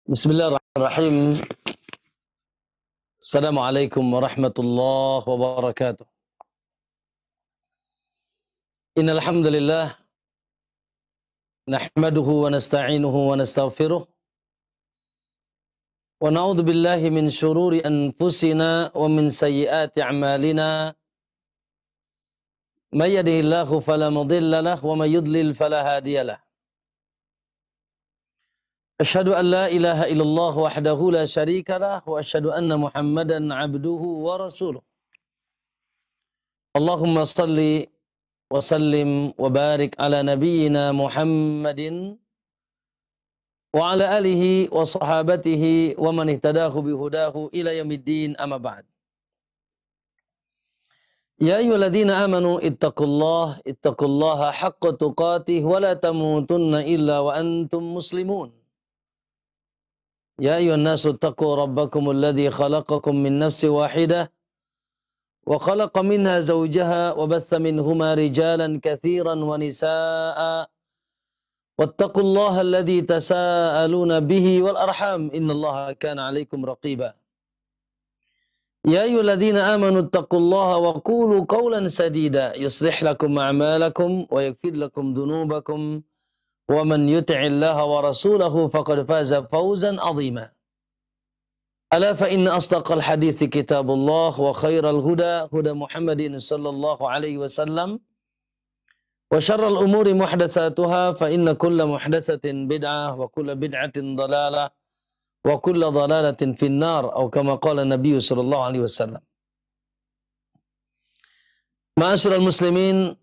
Bismillahirrahmanirrahim. Assalamualaikum warahmatullahi wabarakatuh. Innal hamdalillah nahmaduhu wa nasta'inuhu wa nastaghfiruh wa na'udzu billahi min shururi anfusina wa min sayyiati a'malina. May yahdihillahu fala mudilla lahu wa may yudlil fala hadiyalah. Asyhadu an la ilaha illallah wahdahu la syarika lah wa asyhadu anna Muhammadan abduhu wa rasuluh. Allahumma salli wa sallim wa barik ala nabiyyina Muhammadin wa ala alihi wa sahabatihi wa man ihtadahu bihudahu ila yaumiddin, amma ba'd. Ya ayyuhalladzina amanu ittaqullaha haqqa tuqatih wa la tamutunna illa wa antum muslimun. Ya ayyuhan nasu taqu rabbakumul ladzi khalaqakum min nafsin wahidah wa khalaqa minha zawjaha wa batha minhuma rijalan katsiran wa nisaa'a wattaqullaha alladzi tasaaluna bihi wal arham innallaha kana 'alaikum raqiba. Ya ayyuhalladzina amanu ittaqullaha wa qulu qawlan sadida yuslih lakum a'malakum wa yaghfir lakum dhunubakum wa man yuti'illaha wa rasulahu faqad faza fawzan 'azima. Ala fa inna asdaqal hadithi kitabullah wa khairal huda huda Muhammadin sallallahu alaihi wasallam wa syarral umuri muhdatsatuha fa inna kulla muhdatsatin bid'ah wa kulla bid'atin dhalalah wa kulla dhalalatin finnar atau kama qala Nabi sallallahu alaihi wasallam. Ma'asyiral muslimin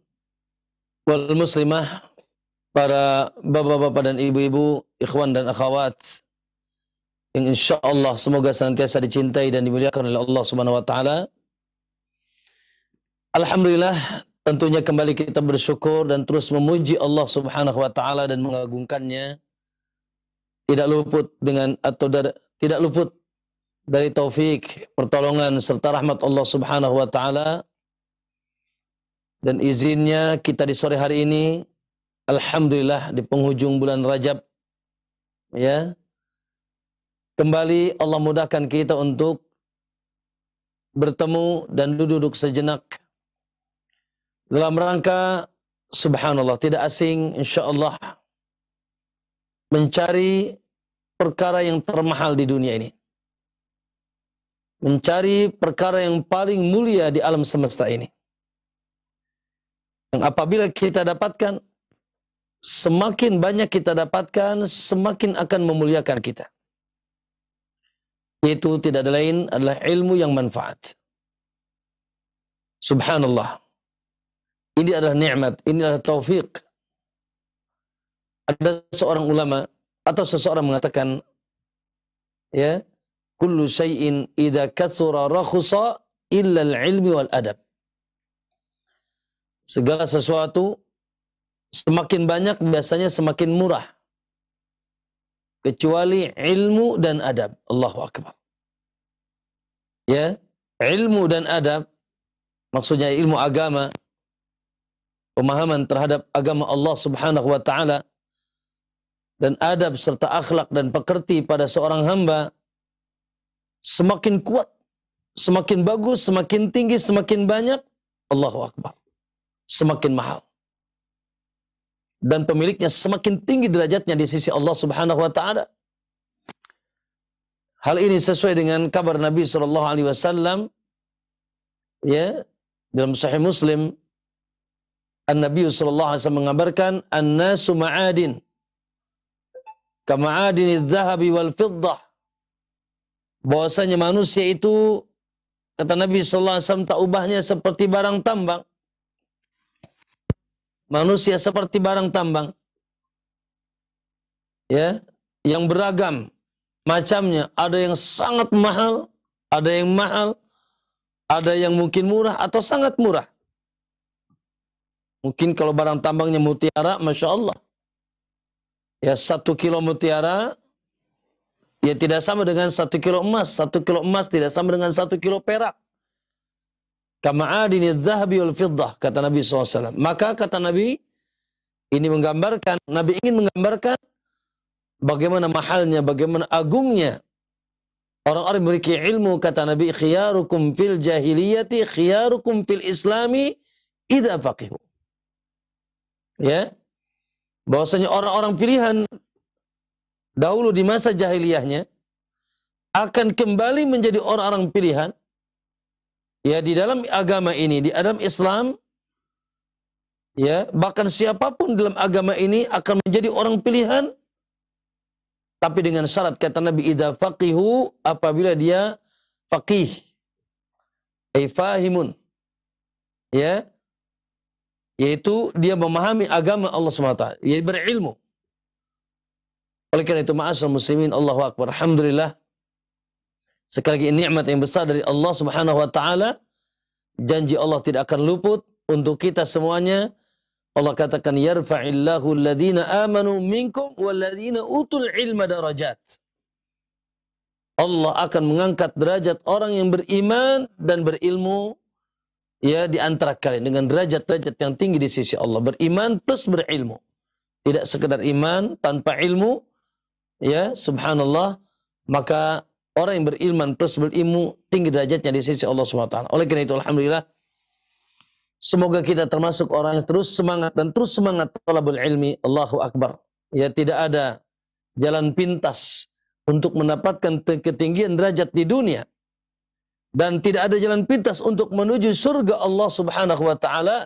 wal muslimah, para bapak-bapak dan ibu-ibu, ikhwan dan akhwat yang insyaallah semoga senantiasa dicintai dan dimuliakan oleh Allah Subhanahu wa taala. Alhamdulillah, tentunya kembali kita bersyukur dan terus memuji Allah Subhanahu wa taala dan mengagungkannya. Tidak luput dari taufik, pertolongan serta rahmat Allah Subhanahu wa taala. Dan izinnya kita di sore hari ini, alhamdulillah di penghujung bulan Rajab, ya, kembali Allah mudahkan kita untuk bertemu dan duduk sejenak dalam rangka, subhanallah, tidak asing insyaallah, mencari perkara yang termahal di dunia ini, mencari perkara yang paling mulia di alam semesta ini, yang apabila kita dapatkan, semakin banyak kita dapatkan, semakin akan memuliakan kita. Itu tidak ada lain adalah ilmu yang manfaat. Subhanallah. Ini adalah nikmat, ini adalah taufik. Ada seorang ulama atau seseorang mengatakan, ya, kullu syai'in idza katsura rakhusa illa al-ilmi wal adab. Segala sesuatu semakin banyak biasanya semakin murah, kecuali ilmu dan adab. Allahu akbar. Ya, ilmu dan adab maksudnya ilmu agama, pemahaman terhadap agama Allah Subhanahu wa taala, dan adab serta akhlak dan pekerti pada seorang hamba semakin kuat, semakin bagus, semakin tinggi, semakin banyak, Allahu akbar, semakin mahal. Dan pemiliknya semakin tinggi derajatnya di sisi Allah Subhanahu wa taala. Hal ini sesuai dengan kabar Nabi sallallahu alaihi wasallam, ya, dalam Sahih Muslim, An-Nabi sallallahu alaihi wasallam mengabarkan, "An-nasu ma'adin kama'adinidz zahabi wal fiddah." Bahwasanya manusia itu, kata Nabi sallallahu alaihi wasallam, tak ubahnya seperti barang tambang. Manusia seperti barang tambang, ya, yang beragam macamnya. Ada yang sangat mahal, ada yang mahal, ada yang mungkin murah atau sangat murah. Mungkin kalau barang tambangnya mutiara, masya Allah, ya, 1 kilo mutiara ya tidak sama dengan 1 kilo emas. 1 kilo emas tidak sama dengan 1 kilo perak. Kama'adinidz zahabi wal fiddah, kata Nabi SAW. Maka kata Nabi, ini menggambarkan, Nabi ingin menggambarkan bagaimana mahalnya, bagaimana agungnya orang-orang yang memiliki ilmu. Kata Nabi, khiyarukum fil jahiliyati khiyarukum fil islami idza faqihu. Ya, bahwasanya orang-orang pilihan dahulu di masa jahiliyahnya akan kembali menjadi orang-orang pilihan ya di dalam agama ini, di dalam Islam. Ya, bahkan siapapun dalam agama ini akan menjadi orang pilihan, tapi dengan syarat, kata Nabi, idza faqihu, apabila dia faqih, ay fahimun, ya, yaitu dia memahami agama Allah SWT, yaitu berilmu. Oleh karena itu, ma'asyiral muslimin, Allahu akbar, alhamdulillah, sekali lagi nikmat yang besar dari Allah Subhanahu wa taala. Janji Allah tidak akan luput untuk kita semuanya. Allah katakan, yarfa'illahu alladhina amanu minkum walladhina utul ilma darajat. Allah akan mengangkat derajat orang yang beriman dan berilmu ya di antara kalian dengan derajat-derajat yang tinggi di sisi Allah. Beriman plus berilmu. Tidak sekedar iman tanpa ilmu. Ya, subhanallah. Maka orang yang beriman plus berilmu tinggi derajatnya di sisi Allah SWT. Oleh karena itu, alhamdulillah, semoga kita termasuk orang yang terus semangat dan terus semangat talabul ilmi. Allahu akbar. Ya, tidak ada jalan pintas untuk mendapatkan ketinggian derajat di dunia, dan tidak ada jalan pintas untuk menuju surga Allah Subhanahu wa taala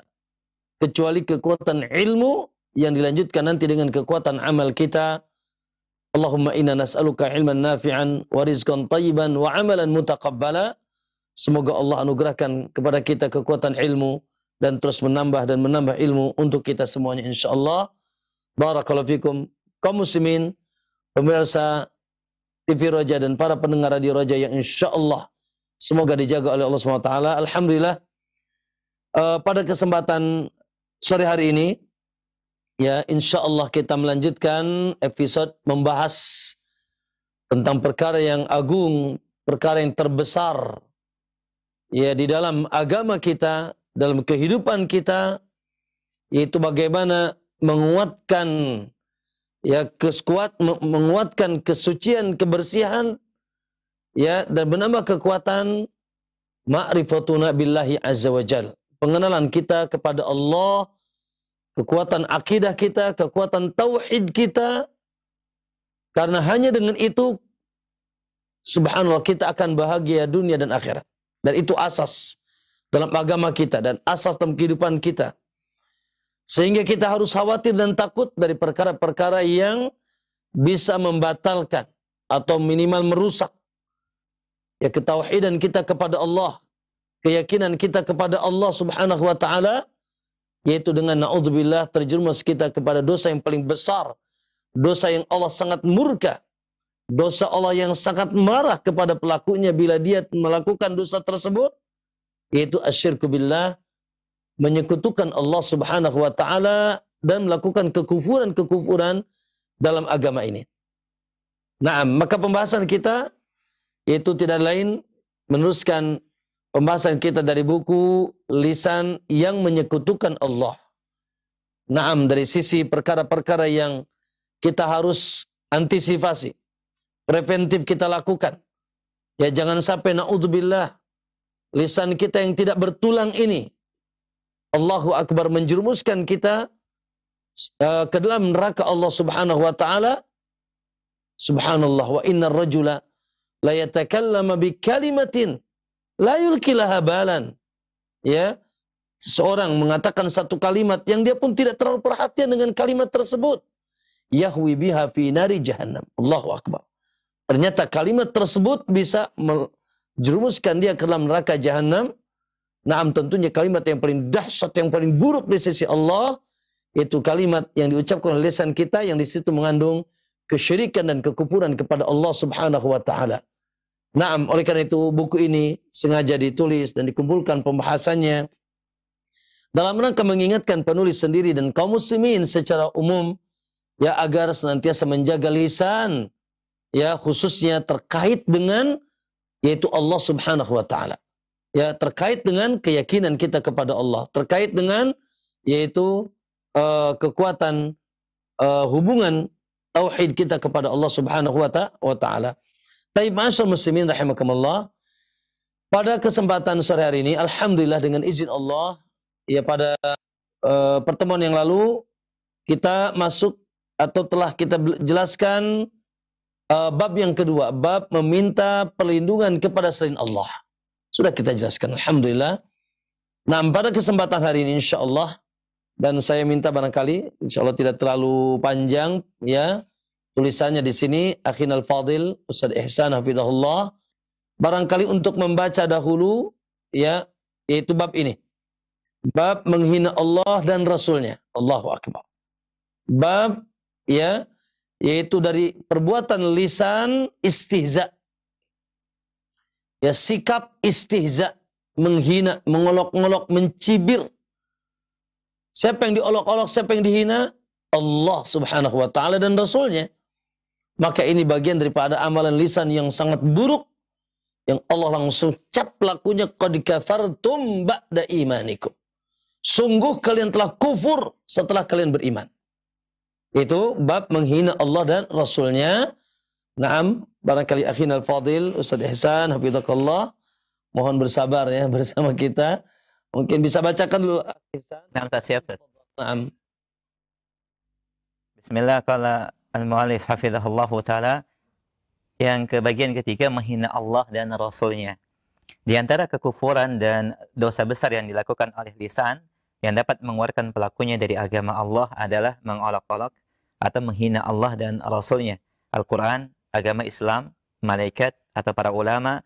kecuali kekuatan ilmu yang dilanjutkan nanti dengan kekuatan amal kita. Allahumma inna nas'aluka ilman nafi'an wa rizqan tayyiban wa amalan mutaqabbala. Semoga Allah anugerahkan kepada kita kekuatan ilmu dan terus menambah dan menambah ilmu untuk kita semuanya insyaallah. Barakallahu fikum kaum muslimin, pemirsa TV Roja dan para pendengar radio Roja yang insyaallah semoga dijaga oleh Allah SWT. Alhamdulillah, pada kesempatan sore hari ini ya, insya Allah kita melanjutkan episode membahas tentang perkara yang agung, perkara yang terbesar ya di dalam agama kita, dalam kehidupan kita, yaitu bagaimana menguatkan ya menguatkan kesucian, kebersihan ya, dan menambah kekuatan ma'rifatuna billahi azza wajal, pengenalan kita kepada Allah, kekuatan akidah kita, kekuatan tauhid kita. Karena hanya dengan itu, subhanallah, kita akan bahagia dunia dan akhirat. Dan itu asas dalam agama kita dan asas dalam kehidupan kita. Sehingga kita harus khawatir dan takut dari perkara-perkara yang bisa membatalkan atau minimal merusak ya ketauhidan kita kepada Allah, keyakinan kita kepada Allah Subhanahu wa taala, yaitu dengan na'udzubillah terjerumus kita kepada dosa yang paling besar, dosa yang Allah sangat murka, dosa Allah yang sangat marah kepada pelakunya bila dia melakukan dosa tersebut, yaitu asyirku billah, menyekutukan Allah Subhanahu wa taala dan melakukan kekufuran-kekufuran dalam agama ini. Nah, maka pembahasan kita yaitu tidak lain meneruskan pembahasan kita dari buku Lisan yang Menyekutukan Allah. Naam, dari sisi perkara-perkara yang kita harus antisipasi, preventif kita lakukan. Ya, jangan sampai na'udzubillah lisan kita yang tidak bertulang ini, Allahu akbar, menjerumuskan kita ke dalam neraka Allah Subhanahu wa taala. Subhanallah, wa innar rajula la yatakallama bi kalimatin la yulkilaha balan. Ya, seseorang mengatakan satu kalimat yang dia pun tidak terlalu perhatian dengan kalimat tersebut. Yahwi biha fi nari jahannam. Allahu akbar. Ternyata kalimat tersebut bisa menjerumuskan dia ke dalam neraka jahannam. Naam, tentunya kalimat yang paling dahsyat, yang paling buruk di sisi Allah, yaitu kalimat yang diucapkan oleh lisan kita yang di situ mengandung kesyirikan dan kekufuran kepada Allah Subhanahu wa taala. Naam, oleh karena itu buku ini sengaja ditulis dan dikumpulkan pembahasannya dalam rangka mengingatkan penulis sendiri dan kaum muslimin secara umum ya, agar senantiasa menjaga lisan ya, khususnya terkait dengan yaitu Allah Subhanahu wa taala. Ya, terkait dengan keyakinan kita kepada Allah, terkait dengan yaitu kekuatan hubungan tauhid kita kepada Allah Subhanahu wa taala. Taib ma'asyar muslimin rahimakumullah. Pada kesempatan sore hari ini, alhamdulillah dengan izin Allah, ya pada pertemuan yang lalu kita masuk atau telah kita jelaskan bab yang kedua, bab meminta perlindungan kepada selain Allah. Sudah kita jelaskan, alhamdulillah. Nah, pada kesempatan hari ini insyaallah, dan saya minta barangkali insyaallah tidak terlalu panjang ya, tulisannya di sini Akhinal Fadil Ustaz Ihsan hafizahullah, barangkali untuk membaca dahulu ya, yaitu bab ini. Bab menghina Allah dan Rasulnya. Allahu Akbar. Bab ya, yaitu dari perbuatan lisan istihza. Ya, sikap istihza, menghina, mengolok-olok, mencibir. Siapa yang diolok-olok, siapa yang dihina? Allah Subhanahu wa taala dan Rasulnya. Maka ini bagian daripada amalan lisan yang sangat buruk, yang Allah langsung cap lakunya, qad kafartum ba'da imanikum. Sungguh kalian telah kufur setelah kalian beriman. Itu bab menghina Allah dan Rasulnya. Naam, barangkali Akhinal Fadil Ustaz Ihsan hafizakallah, mohon bersabar ya bersama kita. Mungkin bisa bacakan dulu Ihsan. Naam, siap. Naam. Bismillah, qala al-mu'allif hafizahullahu taala, yang ke bagian ketiga, menghina Allah dan Rasulnya. Di antara kekufuran dan dosa besar yang dilakukan oleh lisan yang dapat mengeluarkan pelakunya dari agama Allah adalah mengolok-olok atau menghina Allah dan Rasulnya, Al-Quran, agama Islam, malaikat, atau para ulama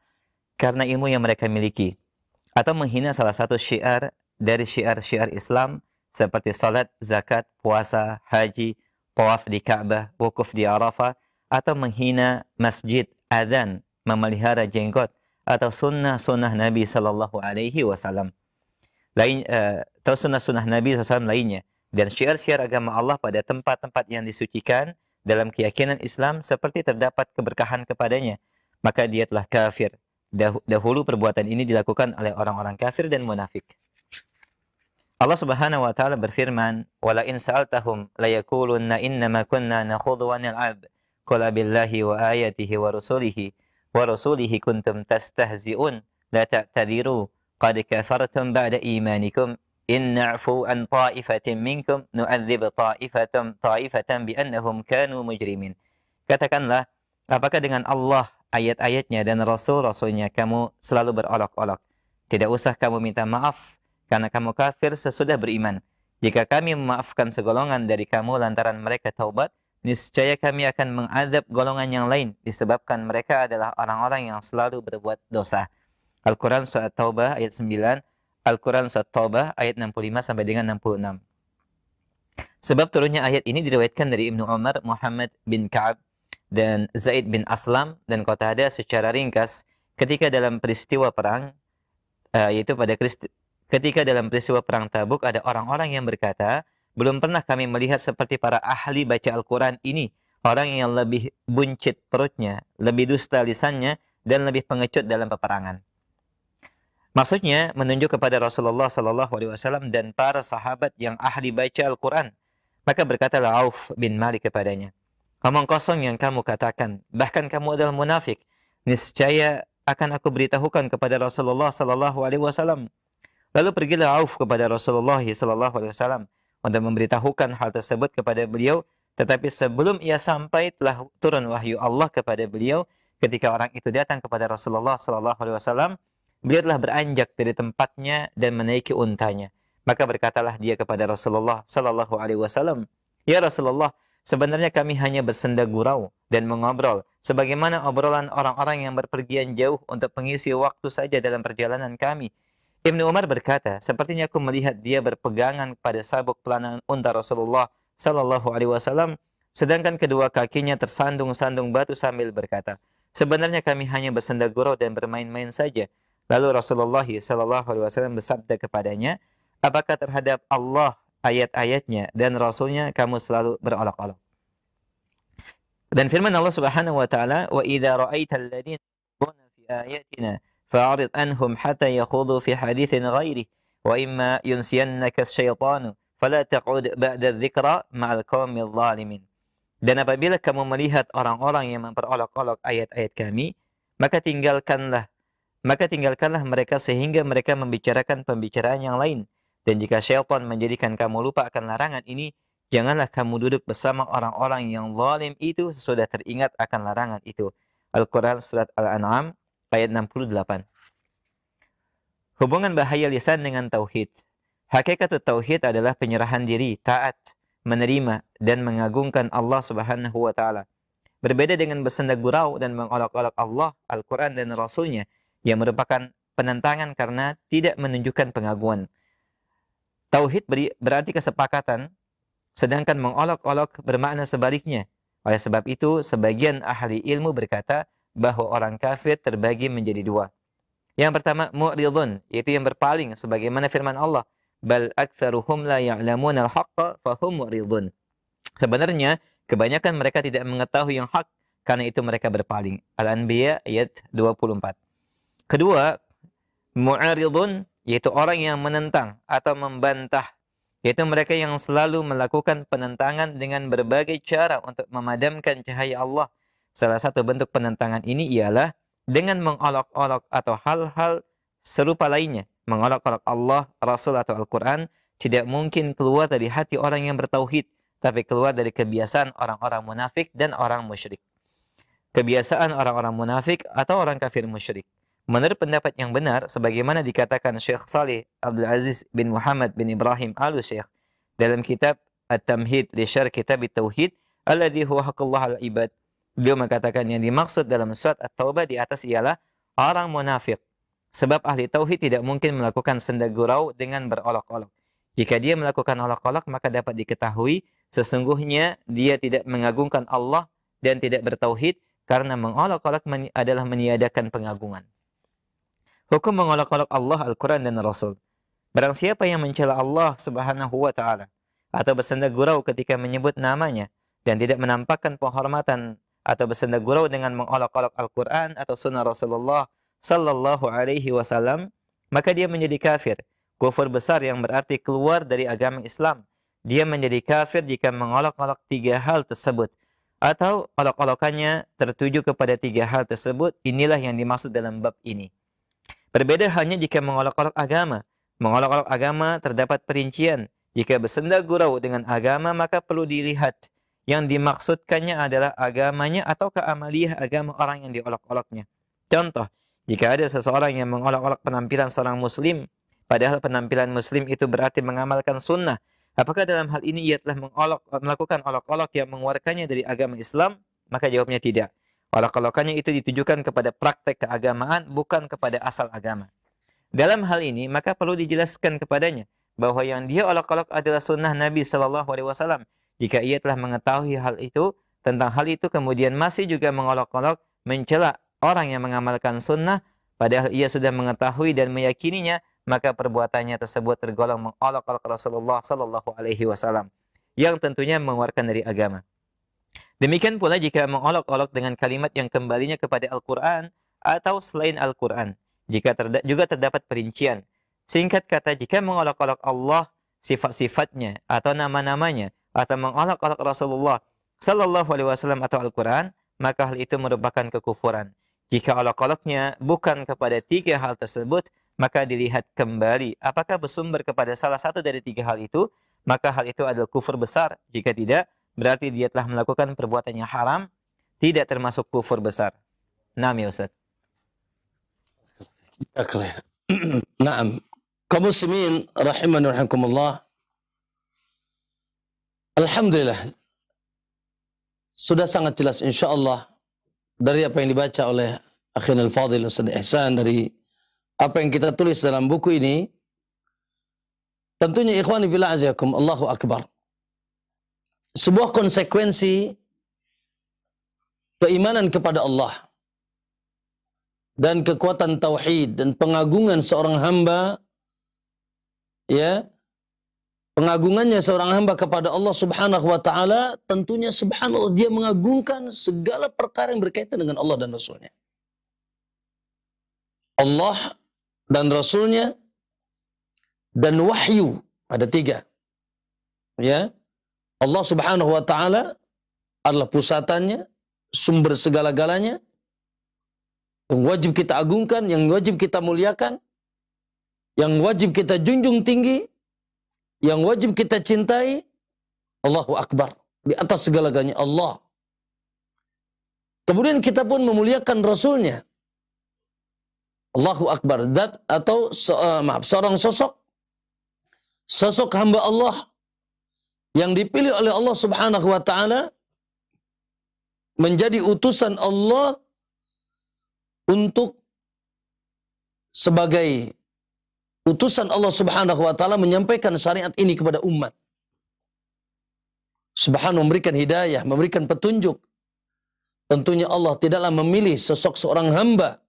karena ilmu yang mereka miliki, atau menghina salah satu syiar dari syiar-syiar Islam seperti salat, zakat, puasa, haji, tawaf di Ka'bah, wukuf di Arafah, atau menghina masjid, adzan, memelihara jenggot, atau sunnah-sunnah Nabi Sallallahu Alaihi Wasallam atau sunnah-sunnah Nabi SAW lainnya, dan syiar-syiar agama Allah pada tempat-tempat yang disucikan dalam keyakinan Islam seperti terdapat keberkahan kepadanya, maka dia telah kafir. Dahulu perbuatan ini dilakukan oleh orang-orang kafir dan munafik. Allah Subhanahu wa taala berfirman, "Wala in sa'altahum la yaqulunna innama kunna nakhudhu wa nal'ab. Qul billahi wa ayatihi wa rasulihi kuntum tastahzi'un la ta'tadiru qad kafartum ba'da imanikum in na'fu an ta'ifatin minkum nu'adzib ta'ifatan bi'annahum kanu mujrimin." Katakanlah, apakah dengan Allah, ayat-ayatnya, dan Rasul-Rasulnya kamu selalu berolok-olok? Tidak usah kamu minta maaf karena kamu kafir sesudah beriman. Jika kami memaafkan segolongan dari kamu lantaran mereka taubat, niscaya kami akan mengadab golongan yang lain disebabkan mereka adalah orang-orang yang selalu berbuat dosa. Al-Quran Surat Taubah ayat 9, Al-Quran Surat Taubah ayat 65 sampai dengan 66. Sebab turunnya ayat ini diriwayatkan dari Ibnu Umar, Muhammad bin Ka'ab, dan Zaid bin Aslam, dan Qatadah secara ringkas ketika dalam peristiwa perang, ketika dalam peristiwa perang Tabuk ada orang-orang yang berkata, belum pernah kami melihat seperti para ahli baca Al-Quran ini, orang yang lebih buncit perutnya, lebih dusta lisannya, dan lebih pengecut dalam peperangan. Maksudnya menunjuk kepada Rasulullah SAW dan para sahabat yang ahli baca Al-Quran. Maka berkatalah Auf bin Malik kepadanya, "Omong kosong yang kamu katakan, bahkan kamu adalah munafik. Niscaya akan aku beritahukan kepada Rasulullah SAW." Lalu pergilah Auf kepada Rasulullah SAW untuk memberitahukan hal tersebut kepada beliau. Tetapi sebelum ia sampai, telah turun wahyu Allah kepada beliau. Ketika orang itu datang kepada Rasulullah SAW, beliau telah beranjak dari tempatnya dan menaiki untanya. Maka berkatalah dia kepada Rasulullah SAW, "Ya Rasulullah, sebenarnya kami hanya bersenda gurau dan mengobrol, sebagaimana obrolan orang-orang yang berpergian jauh untuk mengisi waktu saja dalam perjalanan kami." Ibnu Umar berkata, "Sepertinya aku melihat dia berpegangan pada sabuk pelana unta Rasulullah SAW, sedangkan kedua kakinya tersandung-sandung batu sambil berkata, 'Sebenarnya kami hanya bersenda gurau dan bermain-main saja.' Lalu Rasulullah SAW bersabda kepadanya, 'Apakah terhadap Allah, ayat-ayatnya, dan Rasulnya kamu selalu berolok-olok?' Dan firman Allah Subhanahu wa taala, "Wa idza ra'aital ladzina yaquluna fi ayatina fa'rid anhum hatta yakhudhu fi haditsin ghairihi wa imma yunsiyannaka asy-syaitanu fala taq'ud ba'da adh-dhikra ma'al qaumil zalimin." Dan apabila kamu melihat orang-orang yang memperolok-olok ayat-ayat kami, maka tinggalkanlah mereka sehingga mereka membicarakan pembicaraan yang lain. Dan jika syaitan menjadikan kamu lupa akan larangan ini, janganlah kamu duduk bersama orang-orang yang zalim itu sesudah teringat akan larangan itu. Al-Quran Surat Al-An'am ayat 68. Hubungan bahaya lisan dengan tauhid. Hakikat tauhid adalah penyerahan diri, taat, menerima, dan mengagungkan Allah Subhanahu wa Ta'ala. Berbeda dengan bersenda gurau dan mengolok-olok Allah, Al-Quran, dan Rasulnya yang merupakan penentangan karena tidak menunjukkan pengaguan. Tauhid berarti kesepakatan, sedangkan mengolok-olok bermakna sebaliknya. Oleh sebab itu, sebagian ahli ilmu berkata bahwa orang kafir terbagi menjadi dua. Yang pertama, mu'ridun, yaitu yang berpaling, sebagaimana firman Allah, bal aktsaruhum la ya'lamuna al-haqqa fahum mu'ridun. Sebenarnya, kebanyakan mereka tidak mengetahui yang hak, karena itu mereka berpaling. Al-Anbiya ayat 24. Kedua, mu'aridun, yaitu orang yang menentang atau membantah, yaitu mereka yang selalu melakukan penentangan dengan berbagai cara untuk memadamkan cahaya Allah. Salah satu bentuk penentangan ini ialah dengan mengolok-olok atau hal-hal serupa lainnya. Mengolok-olok Allah, Rasul, atau Al-Quran tidak mungkin keluar dari hati orang yang bertauhid, tapi keluar dari kebiasaan orang-orang munafik dan orang musyrik. Kebiasaan orang-orang munafik atau orang kafir musyrik. Menurut pendapat yang benar, sebagaimana dikatakan Syekh Salih Abdul Aziz bin Muhammad bin Ibrahim Al-Syekh dalam kitab At-Tamhid li Syarh Kitab At-Tauhid alladhi huwa haqqullah al-ibad. Beliau mengatakan yang dimaksud dalam surat At-Taubah di atas ialah orang munafik. Sebab ahli tauhid tidak mungkin melakukan senda gurau dengan berolok-olok. Jika dia melakukan olok-olok, maka dapat diketahui sesungguhnya dia tidak mengagungkan Allah dan tidak bertauhid, karena mengolok-olok adalah meniadakan pengagungan. Hukum mengolok-olok Allah, Al-Quran, dan Rasul. Barang siapa yang mencela Allah Subhanahu wa Ta'ala atau bersenda gurau ketika menyebut namanya dan tidak menampakkan penghormatan atau bersenda gurau dengan mengolok-olok Al-Quran atau sunnah Rasulullah Sallallahu Alaihi Wasallam, maka dia menjadi kafir. Kufur besar yang berarti keluar dari agama Islam. Dia menjadi kafir jika mengolok-olok tiga hal tersebut, atau olok-olokannya tertuju kepada tiga hal tersebut. Inilah yang dimaksud dalam bab ini. Berbeda halnya jika mengolok-olok agama. Mengolok-olok agama terdapat perincian. Jika bersenda gurau dengan agama, maka perlu dilihat yang dimaksudkannya adalah agamanya atau keamaliyah agama orang yang diolok-oloknya. Contoh, jika ada seseorang yang mengolok-olok penampilan seorang muslim, padahal penampilan muslim itu berarti mengamalkan sunnah, apakah dalam hal ini ia telah melakukan olok-olok yang mengeluarkannya dari agama Islam? Maka jawabnya tidak. Olok-olokannya itu ditujukan kepada praktek keagamaan, bukan kepada asal agama. Dalam hal ini, maka perlu dijelaskan kepadanya bahwa yang dia olok-olok adalah sunnah Nabi Sallallahu Alaihi Wasallam. Jika ia telah mengetahui hal itu, tentang hal itu, kemudian masih juga mengolok-olok, mencela orang yang mengamalkan sunnah, padahal ia sudah mengetahui dan meyakininya, maka perbuatannya tersebut tergolong mengolok-olok Rasulullah Sallallahu Alaihi Wasallam, yang tentunya mengeluarkan dari agama. Demikian pula jika mengolok-olok dengan kalimat yang kembalinya kepada Al-Quran atau selain Al-Quran, jika juga terdapat perincian. Singkat kata, jika mengolok-olok Allah, sifat-sifatnya atau nama-namanya, atau mengolok-olok Rasulullah Sallallahu Alaihi Wasallam atau Al-Quran, maka hal itu merupakan kekufuran. Jika olok-oloknya bukan kepada tiga hal tersebut, maka dilihat kembali apakah bersumber kepada salah satu dari tiga hal itu, maka hal itu adalah kufur besar. Jika tidak, berarti dia telah melakukan perbuatan yang haram, tidak termasuk kufur besar. Naam ya Ustaz. Naam. Kaum muslimin rahimani wa rahimakumullah. Alhamdulillah, sudah sangat jelas insyaallah dari apa yang dibaca oleh Akhina Al-Fadil Ustaz Ihsan, dari apa yang kita tulis dalam buku ini. Tentunya ikhwani fillah azakum, Allahu Akbar, sebuah konsekuensi keimanan kepada Allah dan kekuatan tauhid dan pengagungan seorang hamba, ya, pengagungannya seorang hamba kepada Allah Subhanahu wa Ta'ala, tentunya subhanallah dia mengagungkan segala perkara yang berkaitan dengan Allah dan Rasulnya. Allah dan Rasulnya dan wahyu, ada tiga. Ya, Allah Subhanahu wa Ta'ala adalah pusatannya, sumber segala-galanya, yang wajib kita agungkan, yang wajib kita muliakan, yang wajib kita junjung tinggi, yang wajib kita cintai. Allahu Akbar. Di atas segala-galanya Allah. Kemudian kita pun memuliakan Rasulnya. Allahu Akbar. Seorang sosok hamba Allah yang dipilih oleh Allah Subhanahu wa taala menjadi utusan Allah untuk sebagai utusan Allah Subhanahu wa taala menyampaikan syariat ini kepada umat. Subhanahu memberikan hidayah, memberikan petunjuk. Tentunya Allah tidaklah memilih sosok seorang hamba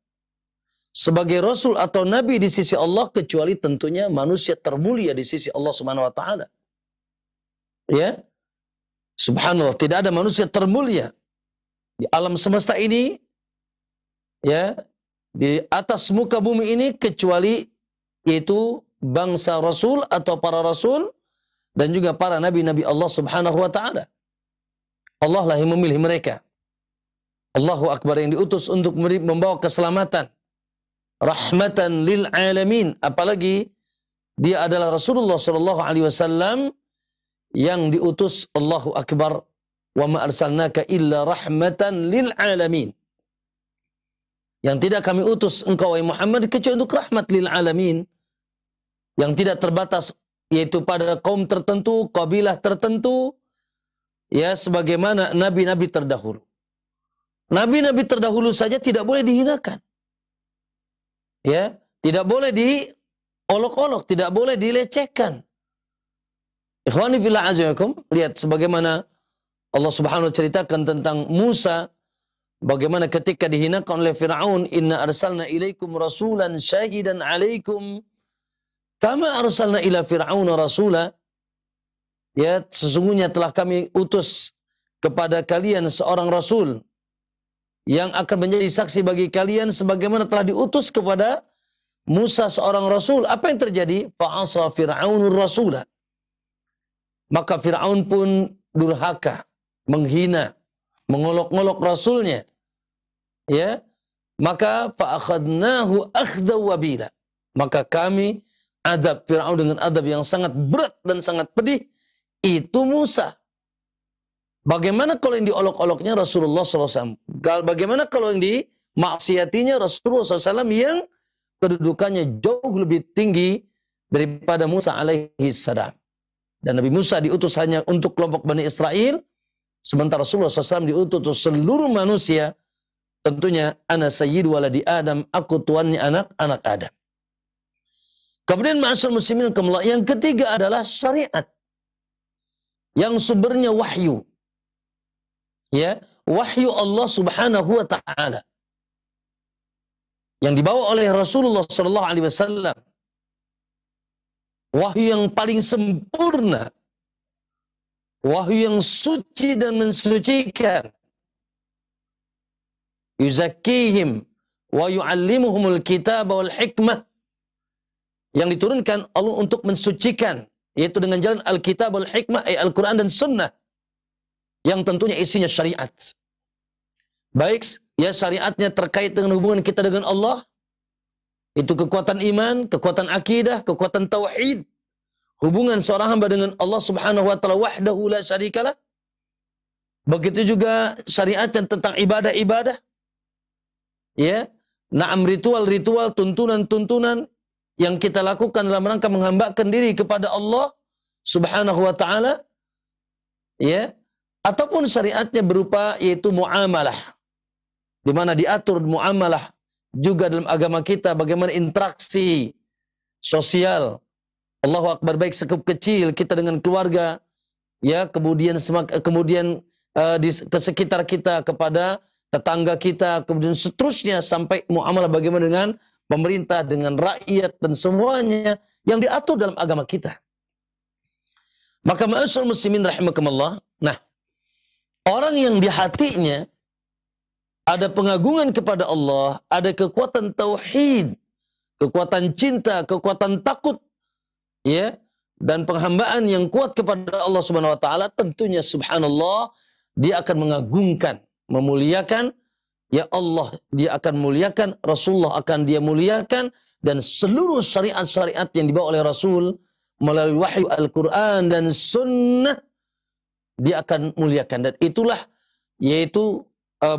sebagai rasul atau nabi di sisi Allah kecuali tentunya manusia termulia di sisi Allah Subhanahu wa taala. Ya. Subhanallah, tidak ada manusia termulia di alam semesta ini, ya, di atas muka bumi ini kecuali yaitu bangsa rasul atau para rasul dan juga para nabi-nabi Allah Subhanahu wa taala. Allah lah yang memilih mereka. Allahu Akbar, yang diutus untuk membawa keselamatan, rahmatan lil alamin. Apalagi dia adalah Rasulullah sallallahu alaihi wasallam yang diutus. Allahu Akbar. Wa ma arsalnaka illa rahmatan lil alamin. Yang tidak kami utus engkau wahai Muhammad kecuali untuk rahmat lil alamin, yang tidak terbatas yaitu pada kaum tertentu, kabilah tertentu, ya, sebagaimana nabi-nabi terdahulu. Nabi-nabi terdahulu saja tidak boleh dihinakan. Ya, tidak boleh diolok-olok, tidak boleh dilecehkan. Ikhwani fillah azayakum, lihat sebagaimana Allah Subhanahu wa taala ceritakan tentang Musa, bagaimana ketika dihinakan oleh Fir'aun, inna arsalna ilaikum rasulan syahidan alaikum kama arsalna ila fir'auna rasula. Ya, sesungguhnya telah kami utus kepada kalian seorang rasul yang akan menjadi saksi bagi kalian sebagaimana telah diutus kepada Musa seorang rasul. Apa yang terjadi? Fa'asa fir'aunur rasula. Maka Fir'aun pun durhaka, menghina, mengolok-ngolok rasulnya. Ya, maka fa'akhadnahu akhdaw wabila. Maka kami adab Fir'aun dengan adab yang sangat berat dan sangat pedih. Itu Musa. Bagaimana kalau yang diolok-oloknya Rasulullah SAW? Bagaimana kalau yang dimaksiatinya Rasulullah SAW yang kedudukannya jauh lebih tinggi daripada Musa alaihi salam? Dan Nabi Musa diutus hanya untuk kelompok Bani Israel, sementara Rasulullah SAW diutus untuk seluruh manusia. Tentunya ana sayyidu waladi Adam, aku tuannya anak-anak Adam. Kemudian ma'asyar muslimin yang ketiga adalah syariat yang sumbernya wahyu. Ya, wahyu Allah Subhanahu wa taala yang dibawa oleh Rasulullah sallallahu alaihi wasallam. Wahyu yang paling sempurna. Wahyu yang suci dan mensucikan. Yuzakkihim wa yu'allimuhumul kitab wal hikmah. Yang diturunkan Allah untuk mensucikan, yaitu dengan jalan Alkitab wal hikmah, Al-Quran dan Sunnah, yang tentunya isinya syariat. Baik, ya, syariatnya terkait dengan hubungan kita dengan Allah, itu kekuatan iman, kekuatan akidah, kekuatan tauhid, hubungan seorang hamba dengan Allah Subhanahu wa taala wahdahu la syarikalah. Begitu juga syariat yang tentang ibadah-ibadah. Ya, na'am, ritual-ritual, tuntunan-tuntunan yang kita lakukan dalam rangka menghambakan diri kepada Allah Subhanahu wa taala. Ya, ataupun syariatnya berupa yaitu muamalah, di mana diatur muamalah juga dalam agama kita, bagaimana interaksi sosial. Allahu Akbar, baik sekup kecil kita dengan keluarga, ya, kemudian di sekitar kita, kepada tetangga kita, kemudian seterusnya sampai muamalah bagaimana dengan pemerintah, dengan rakyat dan semuanya yang diatur dalam agama kita. Maka ma'asyar muslimin rahimakumullah, nah, orang yang di hatinya ada pengagungan kepada Allah, ada kekuatan tauhid, kekuatan cinta, kekuatan takut, ya, dan penghambaan yang kuat kepada Allah Subhanahu wa taala, tentunya subhanallah dia akan mengagungkan, memuliakan, ya Allah dia akan muliakan, Rasulullah akan dia muliakan, dan seluruh syariat-syariat yang dibawa oleh Rasul melalui wahyu Al-Quran dan Sunnah dia akan muliakan. Dan itulah yaitu